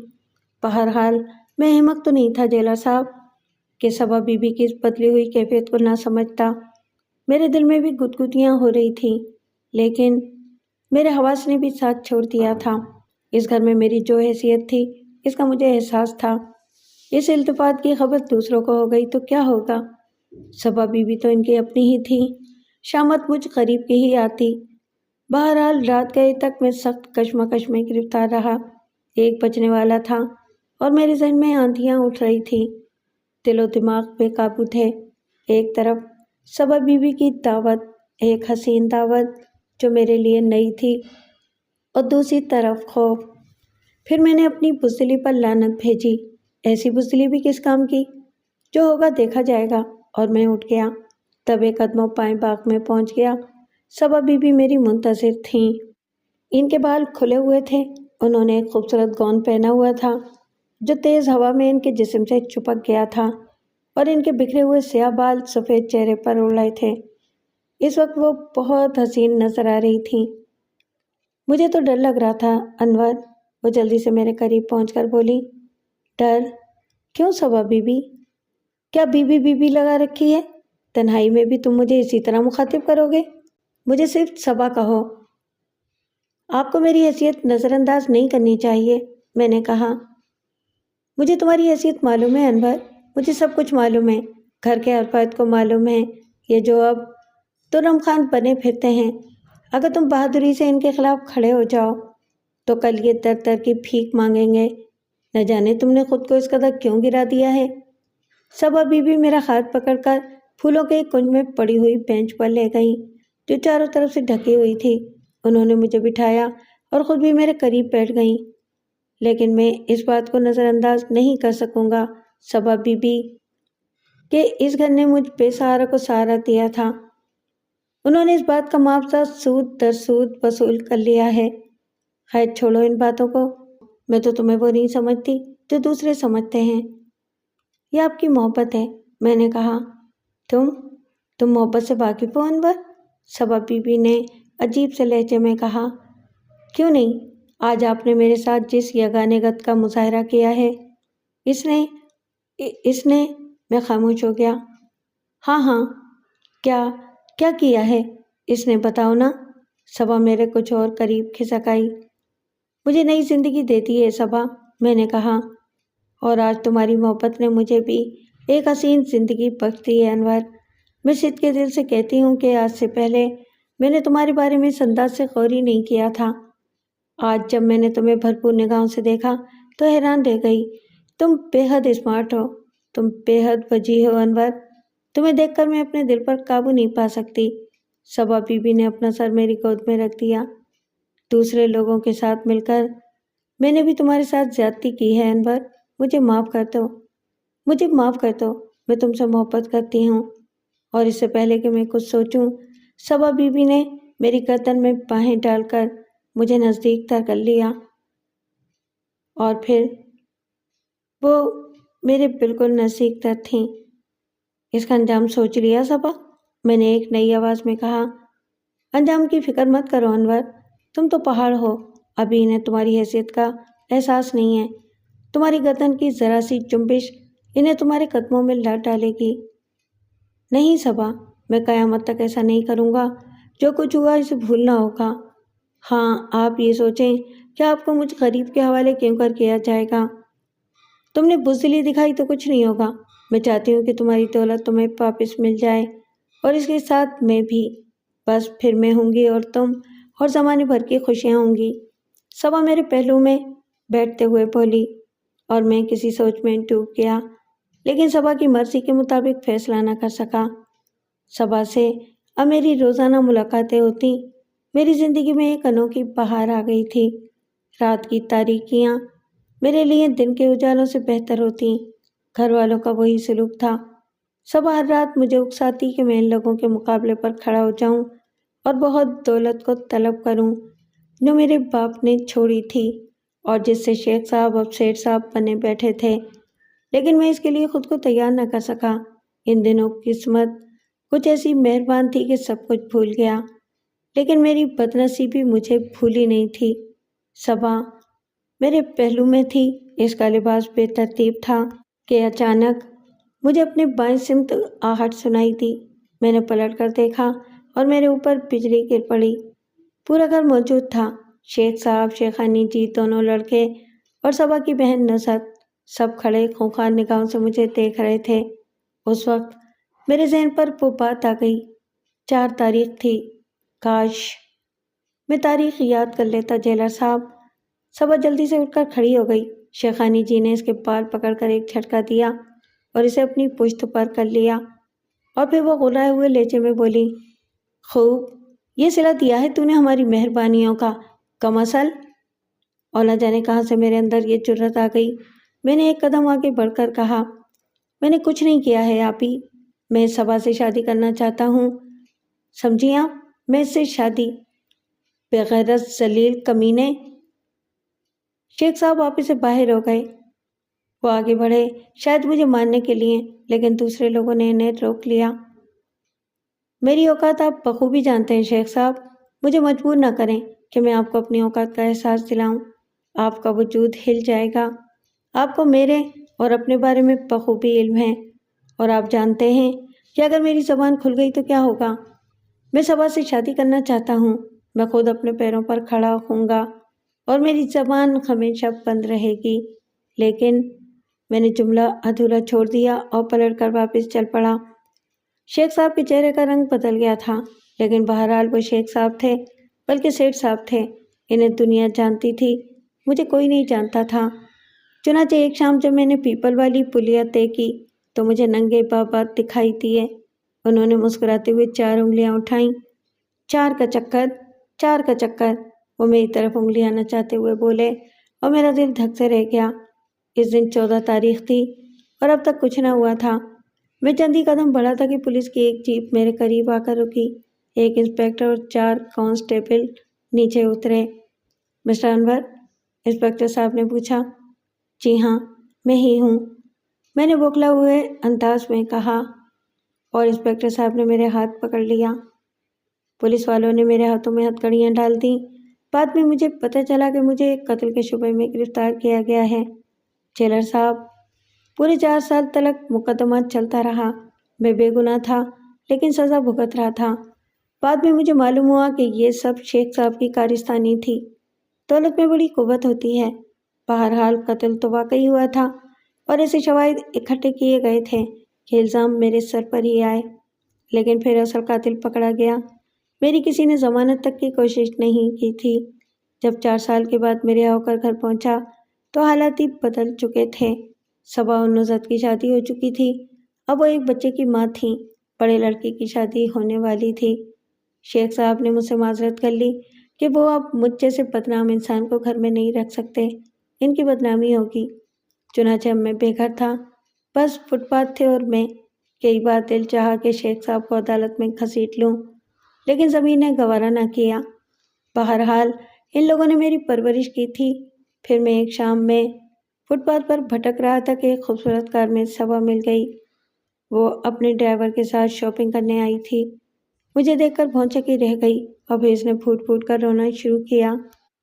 بہرحال میں احمق تو نہیں تھا جیلر صاحب، کہ صبا بیوی کی اس بدلی ہوئی کیفیت کو نہ سمجھتا۔ میرے دل میں بھی گدگدیاں ہو رہی تھیں، لیکن میرے حواس نے بھی ساتھ چھوڑ دیا تھا۔ اس گھر میں میری جو حیثیت تھی، اس کا مجھے احساس تھا۔ اس التفات کی خبر دوسروں کو ہو گئی تو کیا ہوگا؟ صبا بیوی تو ان کی اپنی ہی تھی، شامت مجھ غریب کی ہی آتی۔ بہرحال رات گئے تک میں سخت کشمکش میں گرفتار رہا۔ 1 بجنے والا تھا اور میرے ذہن میں آندھیاں اٹھ رہی تھی، دل و دماغ بے قابو تھے۔ ایک طرف صبا بیوی کی دعوت، ایک حسین دعوت جو میرے لیے نئی تھی، اور دوسری طرف خوف۔ پھر میں نے اپنی بزدلی پر لعنت بھیجی۔ ایسی بزدلی بھی کس کام کی؟ جو ہوگا دیکھا جائے گا، اور میں اٹھ گیا۔ دبے قدموں پائیں باغ میں پہنچ گیا۔ صبا بیوی میری منتظر تھیں۔ ان کے بال کھلے ہوئے تھے، انہوں نے ایک خوبصورت گون پہنا ہوا تھا جو تیز ہوا میں ان کے جسم سے چپک گیا تھا، اور ان کے بکھرے ہوئے سیاہ بال سفید چہرے پر اڑ رہے تھے۔ اس وقت وہ بہت حسین نظر آ رہی تھیں۔ مجھے تو ڈر لگ رہا تھا انور۔ وہ جلدی سے میرے قریب پہنچ کر بولی، ڈر؟ کیوں صبا بیوی؟ کیا بیوی بیوی لگا رکھی ہے؟ تنہائی میں بھی تم مجھے اسی طرح مخاطب کرو گے؟ مجھے صرف صبا کہو۔ آپ کو میری حیثیت نظر انداز نہیں کرنی چاہیے، میں نے کہا۔ مجھے تمہاری حیثیت معلوم ہے انور، مجھے سب کچھ معلوم ہے۔ گھر کے ہر فرد کو معلوم ہے۔ یہ جو اب ترم خان بنے پھرتے ہیں، اگر تم بہادری سے ان کے خلاف کھڑے ہو جاؤ تو کل یہ در در کی بھیک مانگیں گے۔ نہ جانے تم نے خود کو اس قدر کیوں گرا دیا ہے۔ صبا بیوی میرا ہاتھ پکڑ کر پھولوں کے ایک کنج میں پڑی ہوئی بینچ پر لے گئیں جو چاروں طرف سے ڈھکی ہوئی تھی۔ انہوں نے مجھے بٹھایا اور خود بھی میرے قریب بیٹھ گئیں۔ لیکن میں اس بات کو نظر انداز نہیں کر سکوں گا صبا بیوی کہ اس گھر نے مجھ بے سہارا کو سہارا دیا تھا۔ انہوں نے اس بات کا معاوضہ سود در سود وصول کر لیا ہے۔ خیر چھوڑو ان باتوں کو، میں تو تمہیں وہ نہیں سمجھتی جو دوسرے سمجھتے ہیں۔ یہ آپ کی محبت ہے، میں نے کہا۔ تم محبت سے واقف ہو انور؟ صبا بیوی نے عجیب سے لہجے میں کہا۔ کیوں نہیں؟ آج آپ نے میرے ساتھ جس یگانگت کا مظاہرہ کیا ہے، اس نے میں خاموش ہو گیا۔ ہاں، کیا کیا ہے اس نے؟ بتاؤ نا۔ صبا میرے کچھ اور قریب کھسک آئی۔ مجھے نئی زندگی دیتی ہے صبا، میں نے کہا، اور آج تمہاری محبت نے مجھے بھی ایک حسین زندگی بخش دی ہے انور۔ میں صدق کے دل سے کہتی ہوں کہ آج سے پہلے میں نے تمہارے بارے میں اس انداز سے غور ہی نہیں کیا تھا۔ آج جب میں نے تمہیں بھرپور نگاہوں سے دیکھا تو حیران رہ گئی۔ تم بے حد اسمارٹ ہو، تم بے حد وجیح ہو انور۔ تمہیں دیکھ کر میں اپنے دل پر قابو نہیں پا سکتی۔ صبا بیوی نے اپنا سر میری گود میں رکھ دیا۔ دوسرے لوگوں کے ساتھ مل کر میں نے بھی تمہارے ساتھ زیادتی کی ہے انور، مجھے معاف کر دو، مجھے معاف کر دو۔ میں تم سے محبت کرتی ہوں، اور اس سے پہلے کہ میں کچھ سوچوں، صبا بیوی نے میری گردن میں باہیں ڈال کر مجھے نزدیک تر کر لیا، اور پھر وہ میرے بالکل نزدیک تر تھیں۔ اس کا انجام سوچ لیا صبا؟ میں نے ایک نئی آواز میں کہا۔ انجام کی فکر مت کرو انور، تم تو پہاڑ ہو، ابھی انہیں تمہاری حیثیت کا احساس نہیں ہے۔ تمہاری گردن کی ذرا سی جنبش انہیں تمہارے قدموں میں لا ڈالے گی۔ نہیں صبا، میں قیامت تک ایسا نہیں کروں گا۔ جو کچھ ہوا اسے بھولنا ہوگا۔ ہاں، آپ یہ سوچیں کہ آپ کو مجھ غریب کے حوالے کیوں کر کیا جائے گا؟ تم نے بزدلی دکھائی تو کچھ نہیں ہوگا۔ میں چاہتی ہوں کہ تمہاری دولت تمہیں واپس مل جائے، اور اس کے ساتھ میں بھی۔ بس پھر میں ہوں گی اور تم اور زمانے بھر کی خوشیاں ہوں گی۔ صبا میرے پہلو میں بیٹھتے ہوئے بولی، اور میں کسی سوچ میں ڈوب گیا، لیکن صبا کی مرضی کے مطابق فیصلہ نہ کر سکا۔ صبا سے اب میری روزانہ ملاقاتیں ہوتی۔ میری زندگی میں ایک انوکھی بہار آ گئی تھی۔ رات کی تاریکیاں میرے لیے دن کے اجالوں سے بہتر ہوتی۔ گھر والوں کا وہی سلوک تھا۔ صبا ہر رات مجھے اکساتی کہ میں ان لوگوں کے مقابلے پر کھڑا ہو جاؤں اور بہت دولت کو طلب کروں جو میرے باپ نے چھوڑی تھی، اور جس سے شیخ صاحب اب سیٹھ صاحب بنے بیٹھے تھے۔ لیکن میں اس کے لیے خود کو تیار نہ کر سکا۔ ان دنوں قسمت کچھ ایسی مہربان تھی کہ سب کچھ بھول گیا، لیکن میری بدنصیبی مجھے بھولی نہیں تھی۔ صبا میرے پہلو میں تھی، اس کا لباس بے ترتیب تھا کہ اچانک مجھے اپنے بائیں سمت آہٹ سنائی دی۔ میں نے پلٹ کر دیکھا اور میرے اوپر بجلی گر پڑی۔ پورا گھر موجود تھا، شیخ صاحب، شیخانی جی، دونوں لڑکے اور صبا کی بہن نصرت، سب کھڑے خونخوار نگاہوں سے مجھے دیکھ رہے تھے۔ اس وقت میرے ذہن پر وہ بات آ گئی، 4 تاریخ تھی، کاش میں تاریخ یاد کر لیتا جیلر صاحب۔ صبا جلدی سے اٹھ کر کھڑی ہو گئی۔ شیخانی جی نے اس کے بال پکڑ کر ایک جھٹکا دیا اور اسے اپنی پشت پر کر لیا، اور پھر وہ غلائے ہوئے لہجے میں بولی، خوب یہ صلہ دیا ہے تو نے ہماری مہربانیوں کا، کم اصل۔ اور نہ جانے کہاں سے میرے اندر یہ جرأت آ گئی۔ میں نے ایک قدم آگے بڑھ کر کہا، میں نے کچھ نہیں کیا ہے آپی، میں صبا سے شادی کرنا چاہتا ہوں، سمجھی آپ، میں اس سے شادی۔ بغیرت ذلیل کمینے! شیخ صاحب واپس سے باہر ہو گئے۔ وہ آگے بڑھے شاید مجھے مارنے کے لیے، لیکن دوسرے لوگوں نے انہیں روک لیا۔ میری اوقات آپ بخوبی جانتے ہیں شیخ صاحب، مجھے مجبور نہ کریں کہ میں آپ کو اپنی اوقات کا احساس دلاؤں۔ آپ کا وجود ہل جائے گا۔ آپ کو میرے اور اپنے بارے میں بخوبی علم ہے، اور آپ جانتے ہیں کہ اگر میری زبان کھل گئی تو کیا ہوگا۔ میں صبا سے شادی کرنا چاہتا ہوں، میں خود اپنے پیروں پر کھڑا ہوں گا اور میری زبان ہمیشہ بند رہے گی۔ لیکن میں نے جملہ ادھورا چھوڑ دیا اور پلٹ کر واپس چل پڑا۔ شیخ صاحب کے چہرے کا رنگ بدل گیا تھا، لیکن بہرحال وہ شیخ صاحب تھے، بلکہ سیٹھ صاحب تھے۔ انہیں دنیا جانتی تھی، مجھے کوئی نہیں جانتا تھا۔ چنانچہ ایک شام جب میں نے پیپل والی پلیا طے کی تو مجھے ننگے بابا دکھائی دیے۔ انہوں نے مسکراتے ہوئے 4 انگلیاں اٹھائیں۔ 4 کا چکر، 4 کا چکر، وہ میری طرف انگلیاں نچاتے ہوئے بولے، اور میرا دل دھک سے رہ گیا۔ اس دن 14 تاریخ تھی اور اب تک کچھ نہ ہوا تھا۔ میں چند ہی قدم بڑھا تھا کہ پولیس کی ایک جیپ میرے قریب آ کر رکی۔ ایک انسپکٹر اور 4 کانسٹیبل نیچے اترے۔ مسٹر انور؟ انسپکٹر صاحب نے پوچھا۔ جی ہاں، میں ہی ہوں، میں نے بوکھلا ہوئے انداز میں کہا، اور انسپکٹر صاحب نے میرے ہاتھ پکڑ لیا۔ پولیس والوں نے میرے ہاتھوں میں ہتھ کڑیاں ڈال دیں۔ بعد میں مجھے پتہ چلا کہ مجھے قتل کے شبے میں گرفتار کیا گیا ہے۔ جیلر صاحب، پورے 4 سال تلک مقدمہ چلتا رہا، میں بے گناہ تھا لیکن سزا بھگت رہا تھا۔ بعد میں مجھے معلوم ہوا کہ یہ سب شیخ صاحب کی کارستانی تھی۔ دولت میں بڑی قوت ہوتی ہے۔ بہرحال قتل تو واقعی ہوا تھا، اور ایسے شواہد اکٹھے کیے گئے تھے کہ الزام میرے سر پر ہی آئے، لیکن پھر اصل قاتل پکڑا گیا۔ میری کسی نے ضمانت تک کی کوشش نہیں کی تھی۔ جب 4 سال کے بعد میں رہا ہو کر گھر پہنچا تو حالات ہی بدل چکے تھے۔ صبا اور نصرت کی شادی ہو چکی تھی، اب وہ ایک بچے کی ماں تھیں، بڑے لڑکی کی شادی ہونے والی تھی۔ شیخ صاحب نے مجھ سے معذرت کر لی کہ وہ اب مجھ جیسے بدنام انسان کو گھر میں نہیں رکھ سکتے، ان کی بدنامی ہوگی۔ چنانچہ اب میں بے گھر تھا، بس فٹ پاتھ تھے اور میں۔ کئی بار دل چاہا کہ شیخ صاحب کو عدالت میں گھسیٹ لوں، لیکن زمین نے گوارا نہ کیا۔ بہرحال ان لوگوں نے میری پرورش کی تھی۔ پھر میں ایک شام میں فٹ پاتھ پر بھٹک رہا تھا کہ ایک خوبصورت کار میں صبا مل گئی۔ وہ اپنے ڈرائیور کے ساتھ شاپنگ کرنے آئی تھی۔ مجھے دیکھ کر بھونچکی رہ گئی، اور پھر اس نے پھوٹ پھوٹ کر رونا شروع کیا۔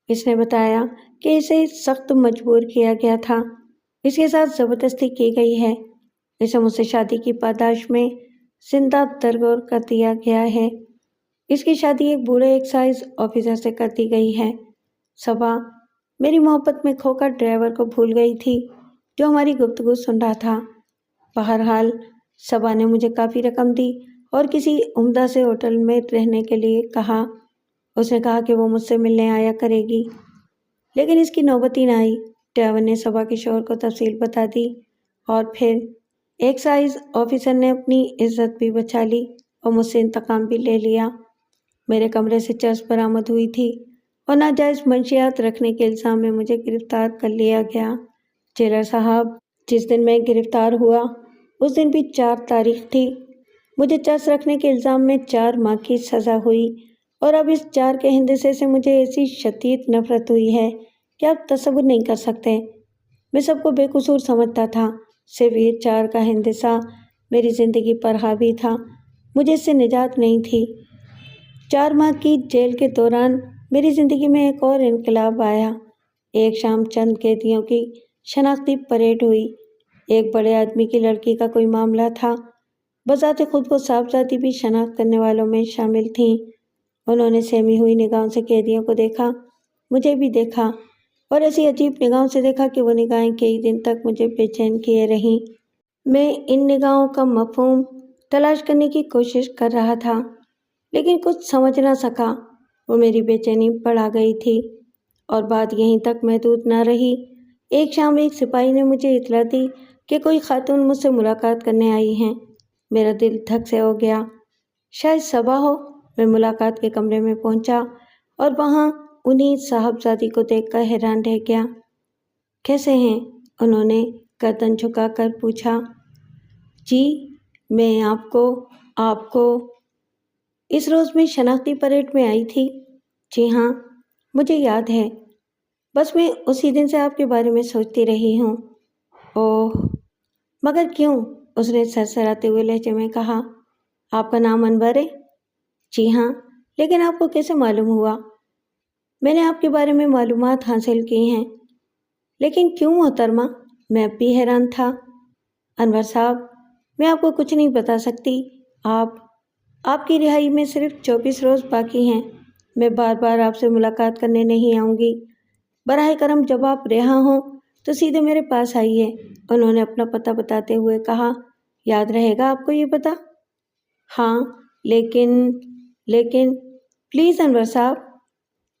اس نے بتایا کہ اسے سخت مجبور کیا گیا تھا، اس کے ساتھ زبردستی کی گئی ہے، اسے مجھ سے شادی کی پاداش میں زندہ درگور کر دیا گیا ہے۔ اس کی شادی ایک بوڑھے ایکسائز آفیسر سے کر دی گئی ہے۔ صبا میری محبت میں کھو کر ڈرائیور کو بھول گئی تھی جو ہماری گفتگو سن رہا تھا۔ بہرحال صبا نے مجھے کافی رقم دی اور کسی عمدہ سے ہوٹل میں رہنے کے لیے کہا۔ اس نے کہا کہ وہ مجھ سے ملنے آیا کرے گی، لیکن اس کی نوبت ہی نہ آئی۔ ڈرائیور نے صبا کے شوہر کو تفصیل بتا دی، اور پھر ایکسائز آفیسر نے اپنی عزت بھی بچا لی اور مجھ سے انتقام بھی لے لیا۔ میرے کمرے سے چرس برآمد ہوئی تھی اور ناجائز منشیات رکھنے کے الزام میں مجھے گرفتار کر لیا گیا۔ جیلر صاحب، جس دن میں گرفتار ہوا اس دن بھی 4 تاریخ تھی۔ مجھے چرس رکھنے کے الزام میں 4 ماہ کی سزا ہوئی، اور اب اس 4 کے ہندسے سے مجھے ایسی شدید نفرت ہوئی ہے کہ آپ تصور نہیں کر سکتے۔ میں سب کو بے قصور سمجھتا تھا، صرف یہ 4 کا ہندسہ میری زندگی پر حاوی تھا، مجھے اس سے نجات نہیں تھی۔ 4 ماہ کی جیل کے دوران میری زندگی میں ایک اور انقلاب آیا۔ ایک شام چند قیدیوں کی شناختی پریڈ ہوئی۔ ایک بڑے آدمی کی لڑکی کا کوئی معاملہ تھا۔ بذات خود وہ صاحبزادی بھی شناخت کرنے والوں میں شامل تھیں۔ انہوں نے سہمی ہوئی نگاہوں سے قیدیوں کو دیکھا، مجھے بھی دیکھا، اور ایسی عجیب نگاہوں سے دیکھا کہ وہ نگاہیں کئی دن تک مجھے بے چین کیے رہیں۔ میں ان نگاہوں کا مفہوم تلاش کرنے کی کوشش کر رہا تھا، لیکن کچھ سمجھ نہ سکا۔ وہ میری بے چینی بڑھا گئی تھی، اور بات یہیں تک محدود نہ رہی۔ ایک شام ایک سپاہی نے مجھے اطلاع دی کہ کوئی خاتون مجھ سے ملاقات کرنے آئی ہیں۔ میرا دل دھک سے ہو گیا۔ شاید صبا ہو۔ میں ملاقات کے کمرے میں پہنچا اور وہاں انہیں صاحبزادی کو دیکھ کر حیران رہ گیا۔ کیسے ہیں؟ انہوں نے گردن جھکا کر پوچھا۔ جی، میں آپ کو اس روز میں شناختی پریڈ میں آئی تھی۔ جی ہاں، مجھے یاد ہے۔ بس میں اسی دن سے آپ کے بارے میں سوچتی رہی ہوں۔ اوہ، مگر کیوں؟ اس نے سرسراتے ہوئے لہجے میں کہا۔ آپ کا نام انور ہے؟ جی ہاں، لیکن آپ کو کیسے معلوم ہوا؟ میں نے آپ کے بارے میں معلومات حاصل کی ہیں۔ لیکن کیوں محترمہ؟ میں اب بھی حیران تھا۔ انور صاحب، میں آپ کو کچھ نہیں بتا سکتی۔ آپ کی رہائی میں صرف 24 روز باقی ہیں۔ میں بار بار آپ سے ملاقات کرنے نہیں آؤں گی۔ براہ کرم جب آپ رہا ہوں تو سیدھے میرے پاس آئیے۔ انہوں نے اپنا پتہ بتاتے ہوئے کہا۔ یاد رہے گا آپ کو یہ پتہ؟ ہاں، لیکن پلیز انور صاحب،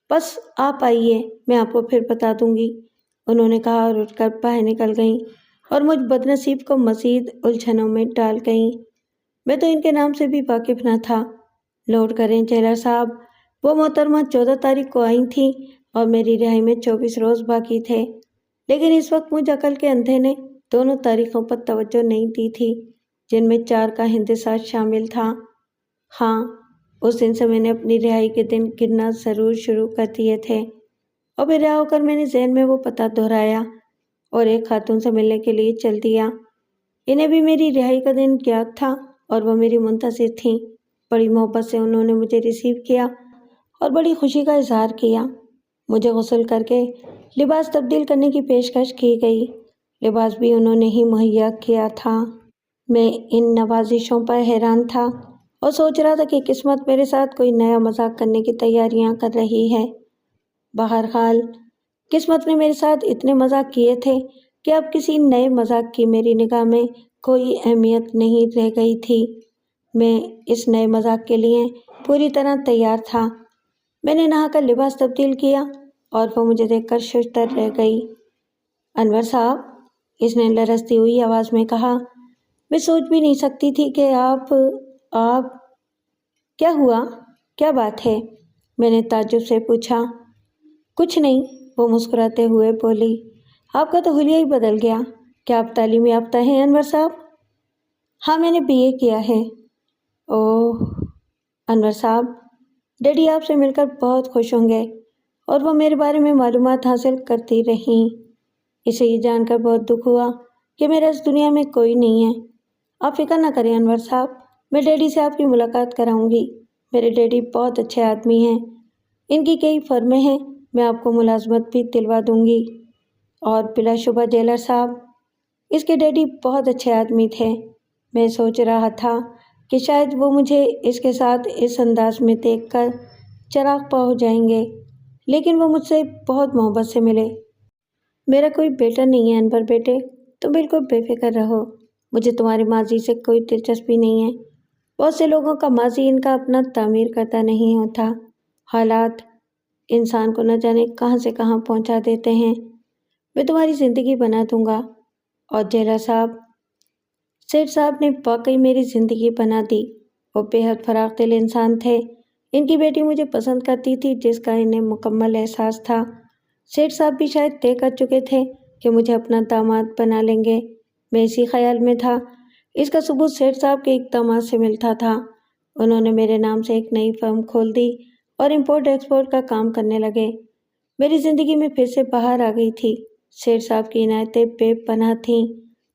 بس آپ آئیے، میں آپ کو پھر بتا دوں گی، انہوں نے کہا اور اٹھ کر باہر نکل گئیں اور مجھ بدنصیب کو مزید الجھنوں میں ڈال گئیں۔ میں تو ان کے نام سے بھی واقف نہ تھا۔ نوٹ کریں جیلر صاحب، وہ محترمہ 14 تاریخ کو آئی تھیں اور میری رہائی میں 24 روز باقی تھے، لیکن اس وقت مجھ عقل کے اندھے نے دونوں تاریخوں پر توجہ نہیں دی تھی، جن میں 4 کا ہندسہ شامل تھا۔ ہاں، اس دن سے میں نے اپنی رہائی کے دن گننا ضرور شروع کر دیے تھے، اور پھر رہا ہو کر میں نے ذہن میں وہ پتہ دہرایا اور ایک خاتون سے ملنے کے لیے چل دیا۔ انہیں بھی میری رہائی کا دن یاد تھا اور وہ میری منتظر تھیں۔ بڑی محبت سے انہوں نے مجھے ریسیو کیا اور بڑی خوشی کا اظہار کیا۔ مجھے غسل کر کے لباس تبدیل کرنے کی پیشکش کی گئی۔ لباس بھی انہوں نے ہی مہیا کیا تھا۔ میں ان نوازشوں پر حیران تھا اور سوچ رہا تھا کہ قسمت میرے ساتھ کوئی نیا مذاق کرنے کی تیاریاں کر رہی ہے۔ بہرحال قسمت نے میرے ساتھ اتنے مذاق کیے تھے کہ اب کسی نئے مذاق کی میری نگاہ میں کوئی اہمیت نہیں رہ گئی تھی۔ میں اس نئے مذاق کے لیے پوری طرح تیار تھا۔ میں نے نہا کر لباس تبدیل کیا اور وہ مجھے دیکھ کر ششدر رہ گئی۔ انور صاحب، اس نے لرزتی ہوئی آواز میں کہا، میں سوچ بھی نہیں سکتی تھی کہ آپ کیا ہوا؟ کیا بات ہے؟ میں نے تعجب سے پوچھا۔ کچھ نہیں، وہ مسکراتے ہوئے بولی، آپ کا تو حلیہ ہی بدل گیا۔ کیا آپ تعلیم یافتہ ہیں انور صاحب؟ ہاں، میں نے BA کیا ہے۔ اوہ انور صاحب، ڈیڈی آپ سے مل کر بہت خوش ہوں گے اور وہ میرے بارے میں معلومات حاصل کرتی رہیں۔ اسے یہ جان کر بہت دکھ ہوا کہ میرا اس دنیا میں کوئی نہیں ہے۔ آپ فکر نہ کریں انور صاحب، میں ڈیڈی سے آپ کی ملاقات کراؤں گی۔ میرے ڈیڈی بہت اچھے آدمی ہیں، ان کی کئی فرمیں ہیں، میں آپ کو ملازمت بھی دلوا دوں گی۔ اور بلا شبہ جیلر صاحب، اس کے ڈیڈی بہت اچھے آدمی تھے۔ میں سوچ رہا تھا کہ شاید وہ مجھے اس کے ساتھ اس انداز میں دیکھ کر چراغ پا ہو جائیں گے، لیکن وہ مجھ سے بہت محبت سے ملے۔ میرا کوئی بیٹا نہیں ہے انور بیٹے، تم بالکل بے فکر رہو۔ مجھے تمہارے ماضی سے کوئی دلچسپی نہیں ہے۔ بہت سے لوگوں کا ماضی ان کا اپنا تعمیر کرتا نہیں ہوتا۔ حالات انسان کو نہ جانے کہاں سے کہاں پہنچا دیتے ہیں۔ میں تمہاری زندگی بنا دوں گا۔ اور جیلر صاحب، سیٹھ صاحب نے واقعی میری زندگی بنا دی۔ وہ بے حد فراخ دل انسان تھے۔ ان کی بیٹی مجھے پسند کرتی تھی، جس کا انہیں مکمل احساس تھا۔ سیٹھ صاحب بھی شاید طے کر چکے تھے کہ مجھے اپنا داماد بنا لیں گے۔ میں اسی خیال میں تھا۔ اس کا ثبوت سیٹھ صاحب کے اقدامات سے ملتا تھا۔ انہوں نے میرے نام سے ایک نئی فرم کھول دی اور امپورٹ ایکسپورٹ کا کام کرنے لگے۔ میری زندگی میں پھر سے بہار آ گئی تھی۔ سیٹھ صاحب کی عنایتیں بے پناہ تھیں۔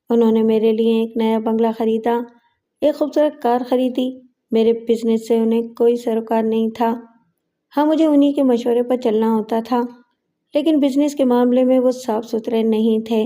انہوں نے میرے لیے ایک نیا بنگلہ خریدا، ایک خوبصورت کار خریدی۔ میرے بزنس سے انہیں کوئی سروکار نہیں تھا۔ ہاں، مجھے انہی کے مشورے پر چلنا ہوتا تھا، لیکن بزنس کے معاملے میں وہ صاف ستھرے نہیں تھے۔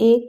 1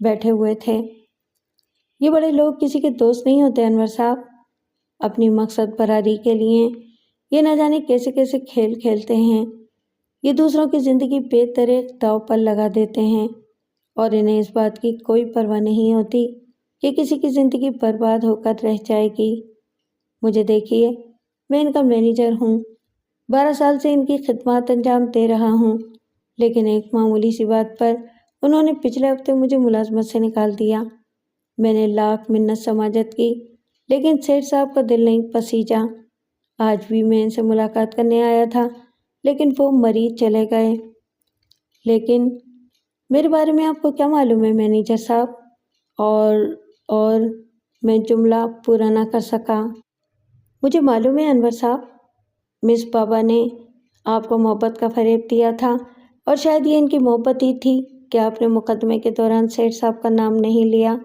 بیٹھے ہوئے تھے۔ یہ بڑے لوگ کسی کے دوست نہیں ہوتے انور صاحب، اپنی مقصد براری کے لیے یہ نہ جانے کیسے کیسے کھیل کھیلتے ہیں۔ یہ دوسروں کی زندگی بے دریغ داؤ پر لگا دیتے ہیں اور انہیں اس بات کی کوئی پرواہ نہیں ہوتی کہ کسی کی زندگی برباد ہو کر رہ جائے گی۔ مجھے دیکھیے، میں ان کا مینیجر ہوں، 12 سال سے ان کی خدمات انجام دے رہا ہوں، لیکن ایک معمولی سی بات پر انہوں نے پچھلے ہفتے مجھے ملازمت سے نکال دیا۔ میں نے لاکھ منت سماجت کی، لیکن سیٹھ صاحب کا دل نہیں پسیجا۔ آج بھی میں ان سے ملاقات کرنے آیا تھا، لیکن وہ مریض چلے گئے۔ لیکن میرے بارے میں آپ کو کیا معلوم ہے مینیجر صاحب؟ اور میں جملہ پورا نہ کر سکا۔ مجھے معلوم ہے انور صاحب، مس بابا نے آپ کو محبت کا فریب دیا تھا، اور شاید یہ ان کی محبت ہی تھی کہ آپ نے مقدمے کے دوران سیٹھ صاحب کا نام نہیں لیا۔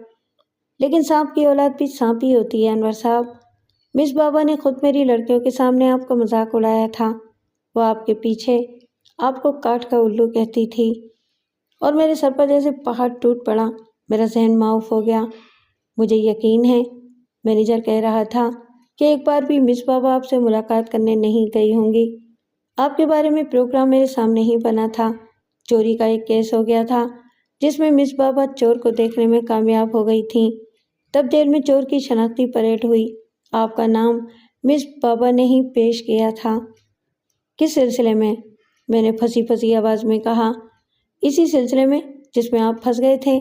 لیکن سانپ کی اولاد بھی سانپ ہی ہوتی ہے انور صاحب۔ مس بابا نے خود میری لڑکیوں کے سامنے آپ کا مذاق اڑایا تھا۔ وہ آپ کے پیچھے آپ کو کاٹ کا الو کہتی تھی، اور میرے سر پر جیسے پہاڑ ٹوٹ پڑا۔ میرا ذہن معاف ہو گیا۔ مجھے یقین ہے، مینیجر کہہ رہا تھا کہ ایک بار بھی مس بابا آپ سے ملاقات کرنے نہیں گئی ہوں گی۔ آپ کے بارے میں پروگرام میرے سامنے ہی بنا تھا۔ چوری کا ایک کیس ہو گیا تھا جس میں مس بابا چور کو دیکھنے میں کامیاب ہو گئی تھیں۔ تب جیل میں چور کی شناختی پریڈ ہوئی۔ آپ کا نام مس بابا نے ہی پیش کیا تھا۔ کس سلسلے میں نے پھنسی آواز میں کہا۔ اسی سلسلے میں جس میں آپ پھنس گئے تھے۔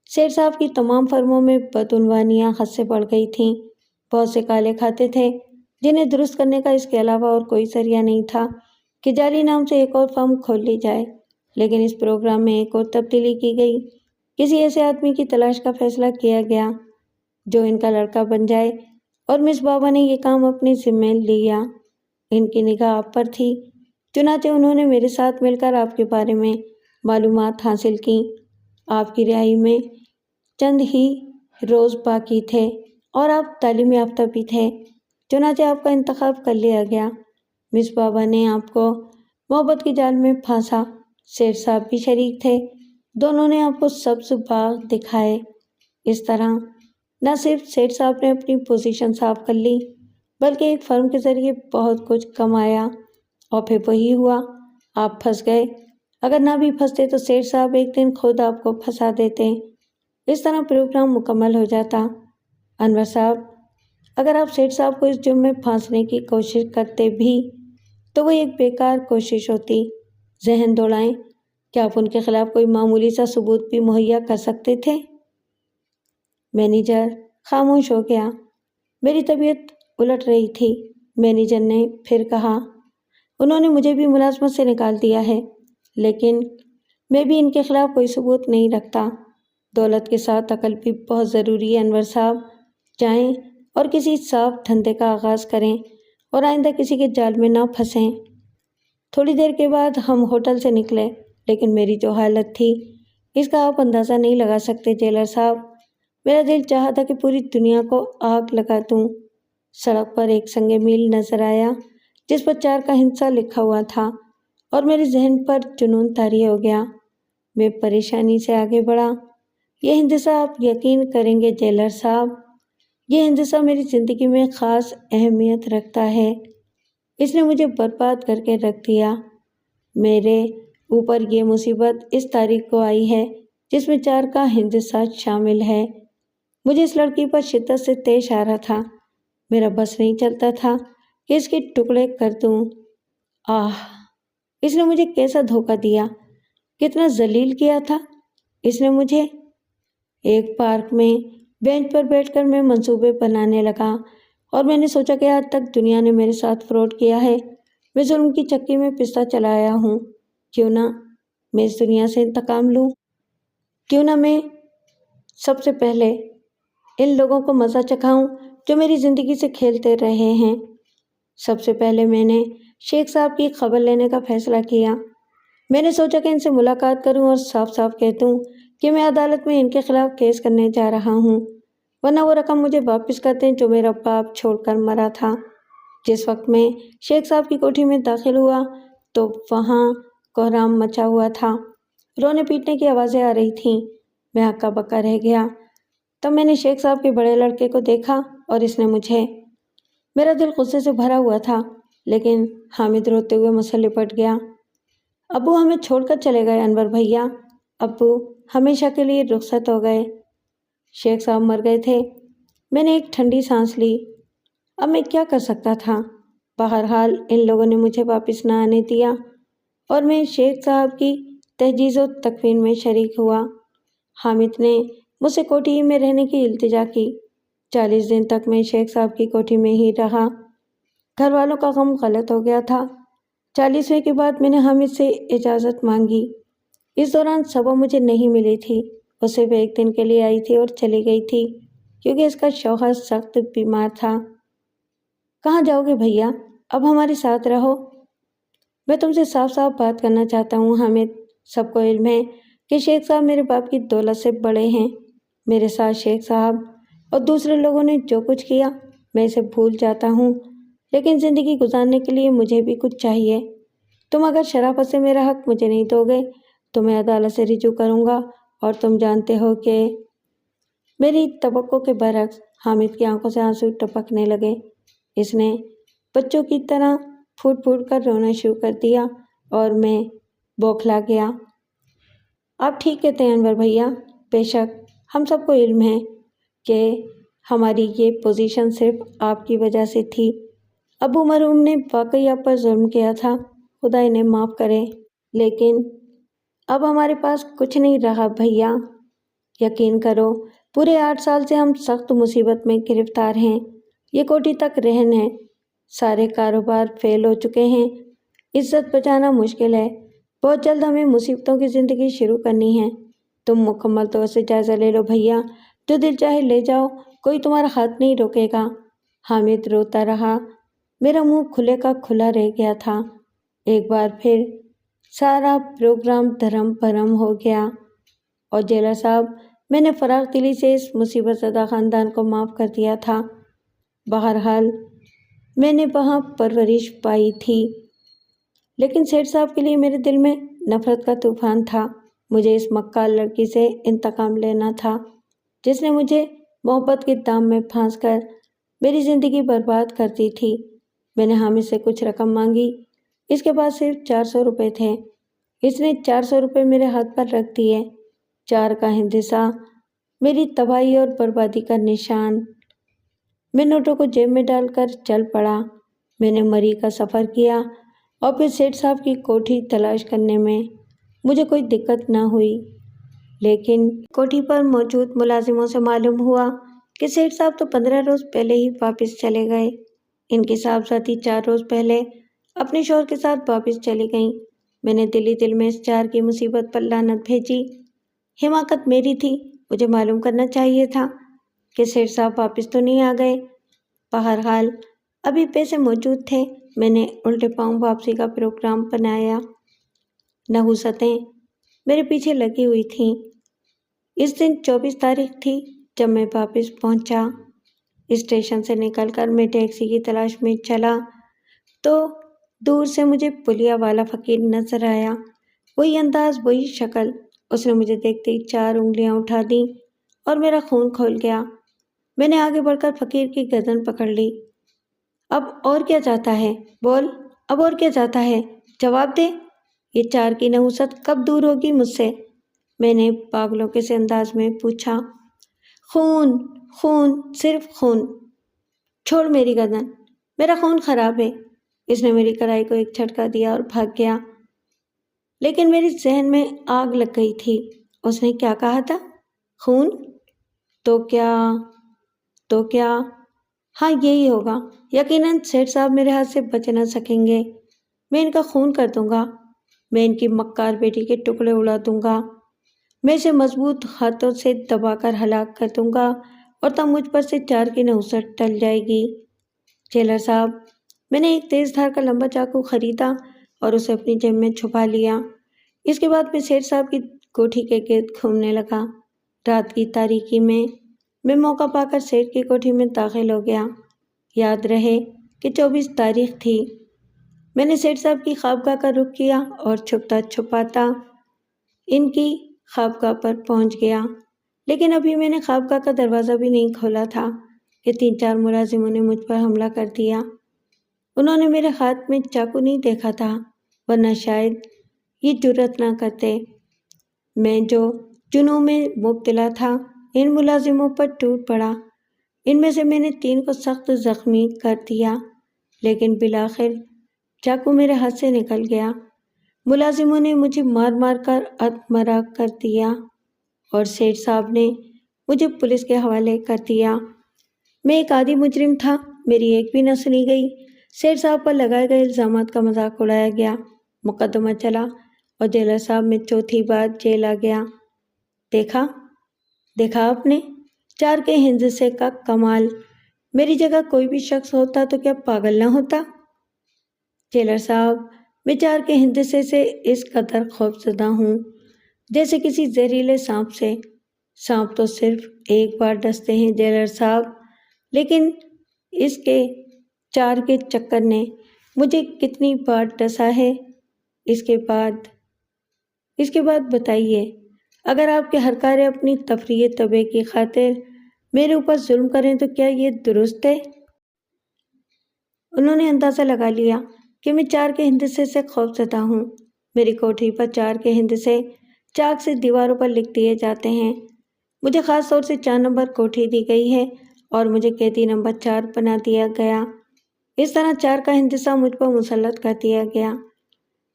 سیٹھ صاحب کی تمام فرموں میں بدعنوانیاں حد سے بڑھ گئی تھیں۔ بہت سے کالے کھاتے تھے جنہیں درست کرنے کا اس کے علاوہ اور کوئی ذریعہ نہیں تھا کہ جعلی نام سے ایک اور فرم کھول لی جائے۔ لیکن اس پروگرام میں ایک اور تبدیلی کی گئی۔ کسی ایسے آدمی کی تلاش کا فیصلہ کیا گیا جو ان کا لڑکا بن جائے، اور مس بابا نے یہ کام اپنے ذمہ لیا۔ ان کی نگاہ آپ پر تھی، چنانچہ انہوں نے میرے ساتھ مل کر آپ کے بارے میں معلومات حاصل کیں۔ آپ کی رہائی میں چند ہی روز باقی تھے اور آپ تعلیم یافتہ بھی تھے، چنانچہ آپ کا انتخاب کر لیا گیا۔ مس بابا نے آپ کو محبت کے جال میں پھانسا۔ سیٹھ صاحب بھی شریک تھے۔ دونوں نے آپ کو سبز باغ دکھائے۔ اس طرح نہ صرف سیٹھ صاحب نے اپنی پوزیشن صاف کر لی، بلکہ ایک فرم کے ذریعے بہت کچھ کمایا۔ اور پھر وہی ہوا، آپ پھنس گئے۔ اگر نہ بھی پھنستے تو سیٹھ صاحب ایک دن خود آپ کو پھنسا دیتے۔ اس طرح پروگرام مکمل ہو جاتا۔ انور صاحب، اگر آپ سیٹھ صاحب کو اس جرم میں پھانسنے کی کوشش کرتے بھی تو وہ ایک بیکار کوشش ہوتی۔ ذہن دوڑائیں، کیا آپ ان کے خلاف کوئی معمولی سا ثبوت بھی مہیا کر سکتے تھے؟ مینیجر خاموش ہو گیا۔ میری طبیعت الٹ رہی تھی۔ مینیجر نے پھر کہا، انہوں نے مجھے بھی ملازمت سے نکال دیا ہے، لیکن میں بھی ان کے خلاف کوئی ثبوت نہیں رکھتا۔ دولت کے ساتھ عقل بھی بہت ضروری ہے انور صاحب۔ جائیں اور کسی صاف دھندے کا آغاز کریں اور آئندہ کسی کے جال میں نہ پھنسیں۔ تھوڑی دیر کے بعد ہم ہوٹل سے نکلے، لیکن میری جو حالت تھی اس کا آپ اندازہ نہیں لگا سکتے جیلر صاحب۔ میرا دل چاہا تھا کہ پوری دنیا کو آگ لگا دوں۔ سڑک پر ایک سنگ میل نظر آیا جس پر 4 کا ہندسہ لکھا ہوا تھا، اور میرے ذہن پر جنون طاری ہو گیا۔ میں پریشانی سے آگے بڑھا۔ یہ ہندسہ آپ یقین کریں گے جیلر صاحب، یہ ہندسہ میری زندگی میں خاص اہمیت رکھتا ہے۔ اس نے مجھے برباد کر کے رکھ دیا۔ میرے اوپر یہ مصیبت اس تاریخ کو آئی ہے جس میں 4 کا ہندسہ شامل ہے۔ مجھے اس لڑکی پر شدت سے طیش آ رہا تھا۔ میرا بس نہیں چلتا تھا کہ اس کے ٹکڑے کر دوں۔ اس نے مجھے کیسا دھوکہ دیا، کتنا ذلیل کیا تھا اس نے مجھے۔ ایک پارک میں بینچ پر بیٹھ کر میں منصوبے بنانے لگا، اور میں نے سوچا کہ آج تک دنیا نے میرے ساتھ فراڈ کیا ہے، میں ظلم کی چکی میں پستہ چلایا ہوں۔ کیوں نہ میں اس دنیا سے انتقام لوں؟ کیوں نہ میں سب سے پہلے ان لوگوں کو مزہ چکھاؤں جو میری زندگی سے کھیلتے رہے ہیں۔ سب سے پہلے میں نے شیخ صاحب کی خبر لینے کا فیصلہ کیا۔ میں نے سوچا کہ ان سے ملاقات کروں اور صاف صاف کہہ دوں کہ میں عدالت میں ان کے خلاف کیس کرنے جا رہا ہوں، ورنہ وہ رقم مجھے واپس کر دیں جو میرا باپ چھوڑ کر مرا تھا۔ جس وقت میں شیخ صاحب کی کوٹھی میں داخل ہوا تو وہاں کوہرام مچا ہوا تھا۔ رونے پیٹنے کی آوازیں آ رہی تھیں۔ میں ہکا بکا رہ گیا۔ تب میں نے شیخ صاحب کے بڑے لڑکے کو دیکھا اور اس نے مجھے۔ میرا دل غصے سے بھرا ہوا تھا، لیکن حامد روتے ہوئے مجھ سے لپٹ گیا۔ ابو ہمیں چھوڑ کر چلے گئے انور بھیا، ابو ہمیشہ کے لیے رخصت ہو گئے۔ شیخ صاحب مر گئے تھے۔ میں نے ایک ٹھنڈی سانس لی۔ اب میں کیا کر سکتا تھا؟ بہرحال ان لوگوں نے مجھے واپس نہ آنے دیا اور میں شیخ صاحب کی تجہیز و تکفین میں شریک ہوا۔ حامد نے مجھ سے کوٹھی میں رہنے کی التجا کی۔ 40 دن تک میں شیخ صاحب کی کوٹھی میں ہی رہا۔ گھر والوں کا غم غلط ہو گیا تھا۔ 40ویں کے بعد میں نے حامد سے اجازت مانگی۔ اس دوران صبح مجھے نہیں ملی تھی۔ وہ صرف ایک دن کے لیے آئی تھی اور چلی گئی تھی، کیونکہ اس کا شوہر سخت بیمار تھا۔ کہاں جاؤ گے بھیا؟ اب ہمارے ساتھ رہو۔ میں تم سے صاف صاف بات کرنا چاہتا ہوں حامد۔ سب کو علم ہے کہ شیخ صاحب میرے باپ کی دولت سے بڑے ہیں۔ میرے ساتھ شیخ صاحب اور دوسرے لوگوں نے جو کچھ کیا میں اسے بھول جاتا ہوں، لیکن زندگی گزارنے کے لیے مجھے بھی کچھ چاہیے۔ تم اگر شرافت سے میرا حق مجھے نہیں دو گے تو میں عدالت سے رجوع کروں گا، اور تم جانتے ہو کہ… میری توقع کے برعکس حامد کی آنکھوں سے آنسو ٹپکنے لگے۔ اس نے بچوں کی طرح پھوٹ پھوٹ کر رونا شروع کر دیا اور میں بوکھلا گیا۔ آپ ٹھیک کہتے ہیں انور بھیا، بے شک ہم سب کو علم ہے کہ ہماری یہ پوزیشن صرف آپ کی وجہ سے تھی۔ ابو مرحوم نے واقعی آپ پر ظلم کیا تھا، خدا انہیں معاف کرے، لیکن اب ہمارے پاس کچھ نہیں رہا بھیا۔ یقین کرو پورے 8 سال سے ہم سخت مصیبت میں گرفتار ہیں۔ یہ کوٹھی تک رہن ہے، سارے کاروبار فیل ہو چکے ہیں، عزت بچانا مشکل ہے۔ بہت جلد ہمیں مصیبتوں کی زندگی شروع کرنی ہے۔ تم مکمل طور سے جائزہ لے لو بھیا، جو دل چاہے لے جاؤ، کوئی تمہارا ہاتھ نہیں روکے گا۔ حامد روتا رہا۔ میرا منہ کھلے کا کھلا رہ گیا تھا۔ ایک بار پھر سارا پروگرام دھرم بھرم ہو گیا، اور جیلر صاحب میں نے فراغ دلی سے اس مصیبت زدہ خاندان کو معاف کر دیا تھا۔ بہرحال میں نے وہاں پرورش پائی تھی، لیکن سیٹھ صاحب کے لیے میرے دل میں نفرت کا طوفان تھا۔ مجھے اس مکار لڑکی سے انتقام لینا تھا جس نے مجھے محبت کے دام میں پھانس کر میری زندگی برباد کر دی تھی۔ میں نے حامد سے کچھ رقم مانگی۔ اس کے پاس صرف 400 روپے تھے۔ اس نے 400 روپے میرے ہاتھ پر رکھ دیے۔ 4 کا ہندسہ میری تباہی اور بربادی کا نشان۔ میں نوٹوں کو جیب میں ڈال کر چل پڑا۔ میں نے مری کا سفر کیا اور پھر سیٹھ صاحب کی کوٹھی تلاش کرنے میں مجھے کوئی دقت نہ ہوئی، لیکن کوٹھی پر موجود ملازموں سے معلوم ہوا کہ سیٹھ صاحب تو 15 روز پہلے ہی واپس چلے گئے۔ ان کی صاحبزادی 4 روز پہلے اپنے شوہر کے ساتھ واپس چلی گئیں۔ میں نے دل ہی دل میں اس 4 کی مصیبت پر لعنت بھیجی۔ حماقت میری تھی، مجھے معلوم کرنا چاہیے تھا کہ سیٹھ صاحب واپس تو نہیں آ گئے۔ بہرحال ابھی پیسے موجود تھے۔ میں نے الٹے پاؤں واپسی کا پروگرام بنایا۔ نحوستیں میرے پیچھے لگی ہوئی تھیں۔ اس دن 24 تاریخ تھی جب میں واپس پہنچا۔ اسٹیشن سے نکل کر میں ٹیکسی کی تلاش میں چلا تو دور سے مجھے پلیا والا فقیر نظر آیا۔ وہی انداز، وہی شکل۔ اس نے مجھے دیکھتے ہی 4 انگلیاں اٹھا دیں اور میرا خون کھول گیا۔ میں نے آگے بڑھ کر فقیر کی گردن پکڑ لی۔ اب اور کیا چاہتا ہے؟ بول، اب اور کیا چاہتا ہے؟ جواب دے۔ یہ 4 کی نحوست کب دور ہوگی مجھ سے؟ میں نے پاگلوں کے سے انداز میں پوچھا۔ خون، خون، صرف خون۔ چھوڑ میری گردن، میرا خون خراب ہے۔ اس نے میری کلائی کو ایک جھٹکا دیا اور بھاگ گیا، لیکن میری ذہن میں آگ لگ گئی تھی۔ اس نے کیا کہا تھا؟ خون؟ تو کیا؟ ہاں یہی ہوگا۔ یقیناً سیٹھ صاحب میرے ہاتھ سے بچ نہ سکیں گے۔ میں ان کا خون کر دوں گا۔ میں ان کی مکار بیٹی کے ٹکڑے اڑا دوں گا۔ میں اسے مضبوط ہاتھوں سے دبا کر ہلاک کر دوں گا اور تب مجھ پر سے 4 کی نحوست ٹل جائے گی۔ جیلر صاحب، میں نے ایک تیز دھار کا لمبا چاقو خریدا اور اسے اپنی جیب میں چھپا لیا۔ اس کے بعد میں سیٹھ صاحب کی کوٹھی کے گرد گھومنے لگا۔ رات کی تاریکی میں موقع پا کر سیٹھ کی کوٹھی میں داخل ہو گیا۔ یاد رہے کہ 24 تاریخ تھی۔ میں نے سیٹھ صاحب کی خوابگاہ کا رخ کیا اور چھپتا چھپاتا ان کی خوابگاہ پر پہنچ گیا، لیکن ابھی میں نے خوابگاہ کا دروازہ بھی نہیں کھولا تھا کہ 3-4 ملازموں نے مجھ پر حملہ کر دیا۔ انہوں نے میرے ہاتھ میں چاقو نہیں دیکھا تھا، ورنہ شاید یہ جرأت نہ کرتے۔ میں جو جنون میں مبتلا تھا ان ملازموں پر ٹوٹ پڑا۔ ان میں سے میں نے 3 کو سخت زخمی کر دیا، لیکن بالآخر چاقو میرے ہاتھ سے نکل گیا۔ ملازموں نے مجھے مار مار کر ادمرا کر دیا اور سیٹھ صاحب نے مجھے پولیس کے حوالے کر دیا۔ میں ایک عادی مجرم تھا، میری ایک بھی نہ سنی گئی۔ سیٹھ صاحب پر لگائے گئے الزامات کا مذاق اڑایا گیا، مقدمہ چلا اور جیلر صاحب میں چوتھی بار جیل آ گیا۔ دیکھا آپ نے 4 کے ہندسے کا کمال۔ میری جگہ کوئی بھی شخص ہوتا تو کیا پاگل نہ ہوتا؟ جیلر صاحب، میں 4 کے ہندسے سے اس قدر خوفزدہ ہوں جیسے کسی زہریلے سانپ سے۔ سانپ تو صرف ایک بار ڈستے ہیں جیلر صاحب، لیکن اس کے 4 کے چکر نے مجھے کتنی بار ڈسا ہے۔ اس کے بعد بتائیے، اگر آپ کے ہر کارے اپنی تفریح طبع کی خاطر میرے اوپر ظلم کریں تو کیا یہ درست ہے؟ انہوں نے اندازہ لگا لیا کہ میں 4 کے ہندسے سے خوفزدہ ہوں۔ میری کوٹھی پر 4 کے ہندسے چاک سے دیواروں پر لکھ دیے جاتے ہیں۔ مجھے خاص طور سے 4 نمبر کوٹھی دی گئی ہے اور مجھے قیدی نمبر 4 بنا دیا گیا۔ اس طرح 4 کا ہندسہ مجھ پر مسلط کر دیا گیا۔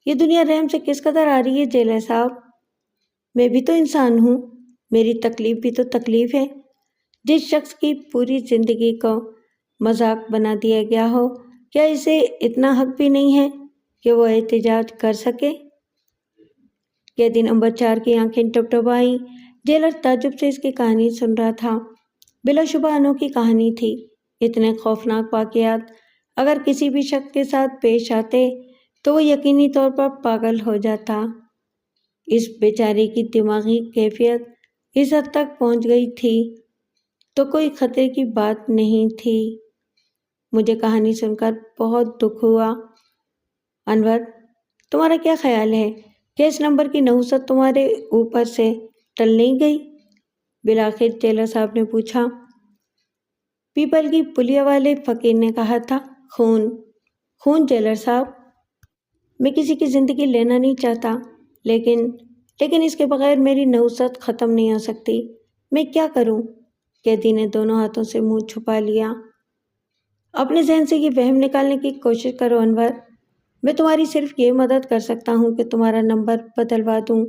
یہ دنیا رحم سے کس قدر آ رہی ہے جیلر صاحب؟ میں بھی تو انسان ہوں، میری تکلیف بھی تو تکلیف ہے۔ جس شخص کی پوری زندگی کو مذاق بنا دیا گیا ہو، کیا اسے اتنا حق بھی نہیں ہے کہ وہ احتجاج کر سکے؟ قیدی نمبر 4 کی آنکھیں ٹپٹپائیں۔ جیلر تعجب سے اس کی کہانی سن رہا تھا۔ بلا شبہ انوکھی کہانی تھی۔ اتنے خوفناک واقعات اگر کسی بھی شخص کے ساتھ پیش آتے تو وہ یقینی طور پر پاگل ہو جاتا۔ اس بیچارے کی دماغی کیفیت اس حد تک پہنچ گئی تھی تو کوئی خطرے کی بات نہیں تھی۔ مجھے کہانی سن کر بہت دکھ ہوا۔ انور، تمہارا کیا خیال ہے کہ اس نمبر کی نحوست تمہارے اوپر سے ٹل نہیں گئی؟ بالآخر جیلر صاحب نے پوچھا۔ پیپل کی پلیا والے فقیر نے کہا تھا، خون جیلر صاحب، میں کسی کی زندگی لینا نہیں چاہتا، لیکن اس کے بغیر میری نحوست ختم نہیں ہو سکتی۔ میں کیا کروں؟ قیدی نے دونوں ہاتھوں سے منہ چھپا لیا۔ اپنے ذہن سے یہ وہم نکالنے کی کوشش کرو انور، میں تمہاری صرف یہ مدد کر سکتا ہوں کہ تمہارا نمبر بدلوا دوں،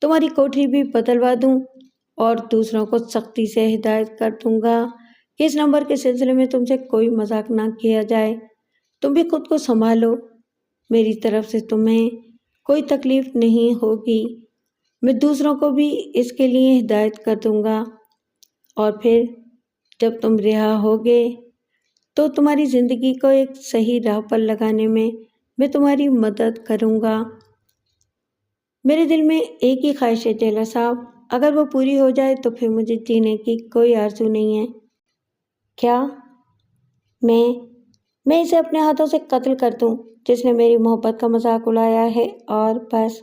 تمہاری کوٹھی بھی بدلوا دوں اور دوسروں کو سختی سے ہدایت کر دوں گا کہ اس نمبر کے سلسلے میں تم سے کوئی مذاق نہ کیا جائے۔ تم بھی خود کو سنبھالو، میری طرف سے تمہیں کوئی تکلیف نہیں ہوگی۔ میں دوسروں کو بھی اس کے لیے ہدایت کر دوں گا، اور پھر جب تم رہا ہوگے تو تمہاری زندگی کو ایک صحیح راہ پر لگانے میں تمہاری مدد کروں گا۔ میرے دل میں ایک ہی خواہش ہے جیلر صاحب، اگر وہ پوری ہو جائے تو پھر مجھے جینے کی کوئی آرزو نہیں ہے۔ کیا؟ میں اسے اپنے ہاتھوں سے قتل کر دوں جس نے میری محبت کا مذاق اڑایا ہے، اور بس۔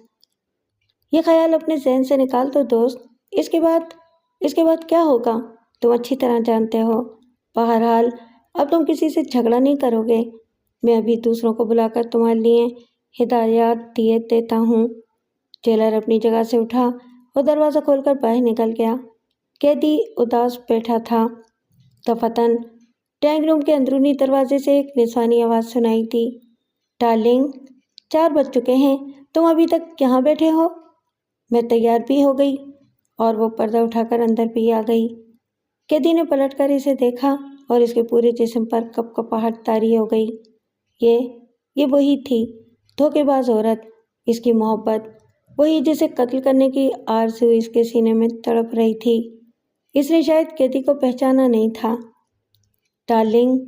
یہ خیال اپنے ذہن سے نکال دو دوست۔ اس کے بعد کیا ہوگا تم اچھی طرح جانتے ہو۔ بہرحال اب تم کسی سے جھگڑا نہیں کرو گے۔ میں ابھی دوسروں کو بلا کر تمہارے لیے ہدایات دیتا ہوں۔ جیلر اپنی جگہ سے اٹھا اور دروازہ کھول کر باہر نکل گیا۔ قیدی اداس بیٹھا تھا۔ دفتن ٹینک روم کے اندرونی دروازے سے ایک نسوانی آواز سنائی دی۔ ڈارلنگ، 4 بج چکے ہیں، تم ابھی تک یہاں بیٹھے ہو؟ میں تیار بھی ہو گئی، اور وہ پردہ اٹھا کر اندر بھی آ گئی۔ قیدی نے پلٹ کر اسے دیکھا اور اس کے پورے جسم پر کپکپاہٹ طاری ہو گئی۔ یہ وہی تھی، دھوکے باز عورت، اس کی محبت، وہی جسے قتل کرنے کی آرزو اس کے سینے میں تڑپ رہی تھی۔ اس نے شاید قیدی کو پہچانا نہیں تھا۔ ڈارلنگ،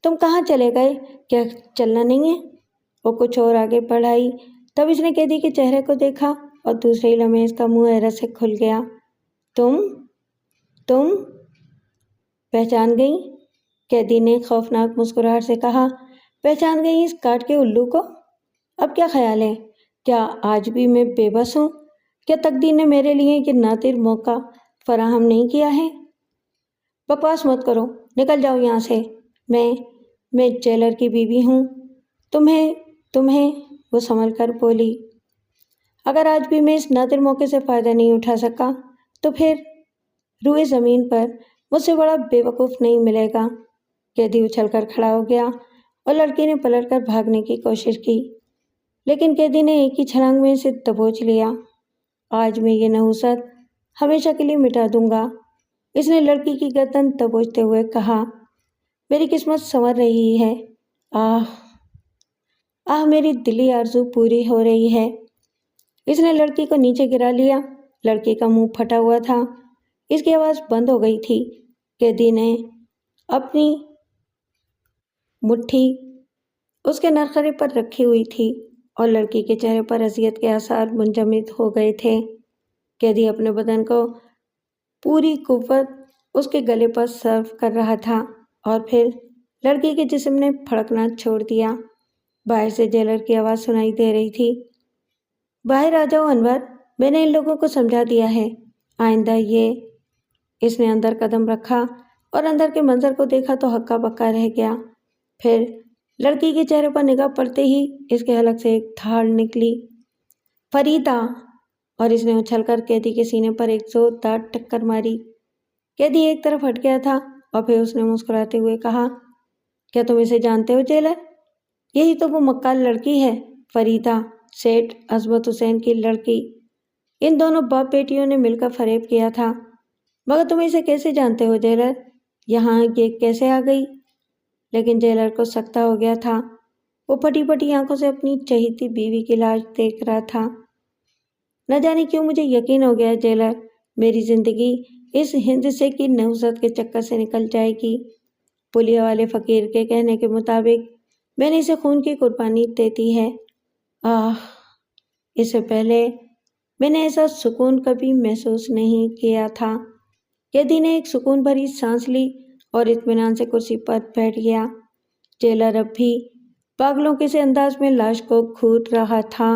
تم کہاں چلے گئے؟ کیا چلنا نہیں ہے؟ وہ کچھ اور آگے بڑھائی، تب اس نے قیدی کے چہرے کو دیکھا اور دوسرے ہی لمحے اس کا منہ حیرت سے کھل گیا۔ تم پہچان گئی؟ قیدی نے خوفناک مسکراہٹ سے کہا۔ پہچان گئی اس کاٹ کے الو کو؟ اب کیا خیال ہے؟ کیا آج بھی میں بے بس ہوں؟ کیا تقدیر نے میرے لیے یہ نادر موقع فراہم نہیں کیا ہے؟ بکواس مت کرو، نکل جاؤ یہاں سے۔ میں جیلر کی بیوی ہوں۔ تمہیں وہ سنبھل کر بولی۔ اگر آج بھی میں اس نادر موقع سے فائدہ نہیں اٹھا سکا تو پھر روئے زمین پر مجھ سے بڑا بے وقوف نہیں ملے گا۔ قیدی اچھل کر کھڑا ہو گیا اور لڑکی نے پلٹ کر بھاگنے کی کوشش کی، لیکن قیدی نے ایک ہی چھلانگ میں اسے دبوچ لیا۔ آج میں یہ نحوست ہمیشہ کے لیے مٹا دوں گا، اس نے لڑکی کی گردن دبوچتے ہوئے کہا۔ میری قسمت سنور رہی ہے۔ آہ میری دلی آرزو پوری ہو رہی ہے۔ اس نے لڑکی کو نیچے گرا لیا۔ لڑکی کا منہ پھٹا ہوا تھا، اس کی آواز بند ہو گئی تھی۔ قیدی نے اپنی مٹھی اس کے نرخرے پر رکھی ہوئی تھی اور لڑکی کے چہرے پر اذیت کے آثار منجمد ہو گئے تھے۔ قیدی اپنے بدن کو پوری قوت اس کے گلے پر صرف کر رہا تھا اور پھر لڑکی کے جسم نے پھڑکنا چھوڑ دیا۔ باہر سے جیلر کی آواز سنائی دے رہی تھی۔ باہر آ جاؤ انور، میں نے ان لوگوں کو سمجھا دیا ہے، آئندہ یہ۔ اس نے اندر قدم رکھا اور اندر کے منظر کو دیکھا تو ہکا بکا رہ گیا۔ پھر لڑکی کے چہرے پر نگاہ پڑتے ہی اس کے حلق سے ایک دھاڑ نکلی۔ فریدہ! اور اس نے اچھل کر قیدی کے سینے پر ایک زوردار ٹکر ماری۔ قیدی ایک طرف ہٹ گیا تھا اور پھر اس نے مسکراتے ہوئے کہا، کیا تم اسے جانتے ہو جیلر؟ یہی تو وہ مکار لڑکی ہے، فریدہ، سیٹھ عصمت حسین کی لڑکی۔ ان دونوں باپ بیٹیوں نے مل کر فریب کیا تھا۔ مگر تم اسے کیسے جانتے ہو جیلر؟ یہاں یہ کیسے آ گئی؟ لیکن جیلر کو سکتہ ہو گیا تھا۔ وہ پھٹی پھٹی آنکھوں سے اپنی چہیتی بیوی کی لاش دیکھ رہا تھا۔ نہ جانے کیوں مجھے یقین ہو گیا جیلر، میری زندگی اس ہندسے کی نحوست کے چکر سے نکل جائے گی۔ پولیو والے فقیر کے کہنے کے مطابق میں نے اسے خون کی قربانی دے دی ہے۔ اس سے پہلے میں نے ایسا سکون کبھی محسوس نہیں کیا تھا۔ قیدی نے ایک سکون بھری سانس لی اور اطمینان سے کرسی پر بیٹھ گیا۔ جیلر اب بھی پاگلوں کے سے انداز میں لاش کو گھور رہا تھا۔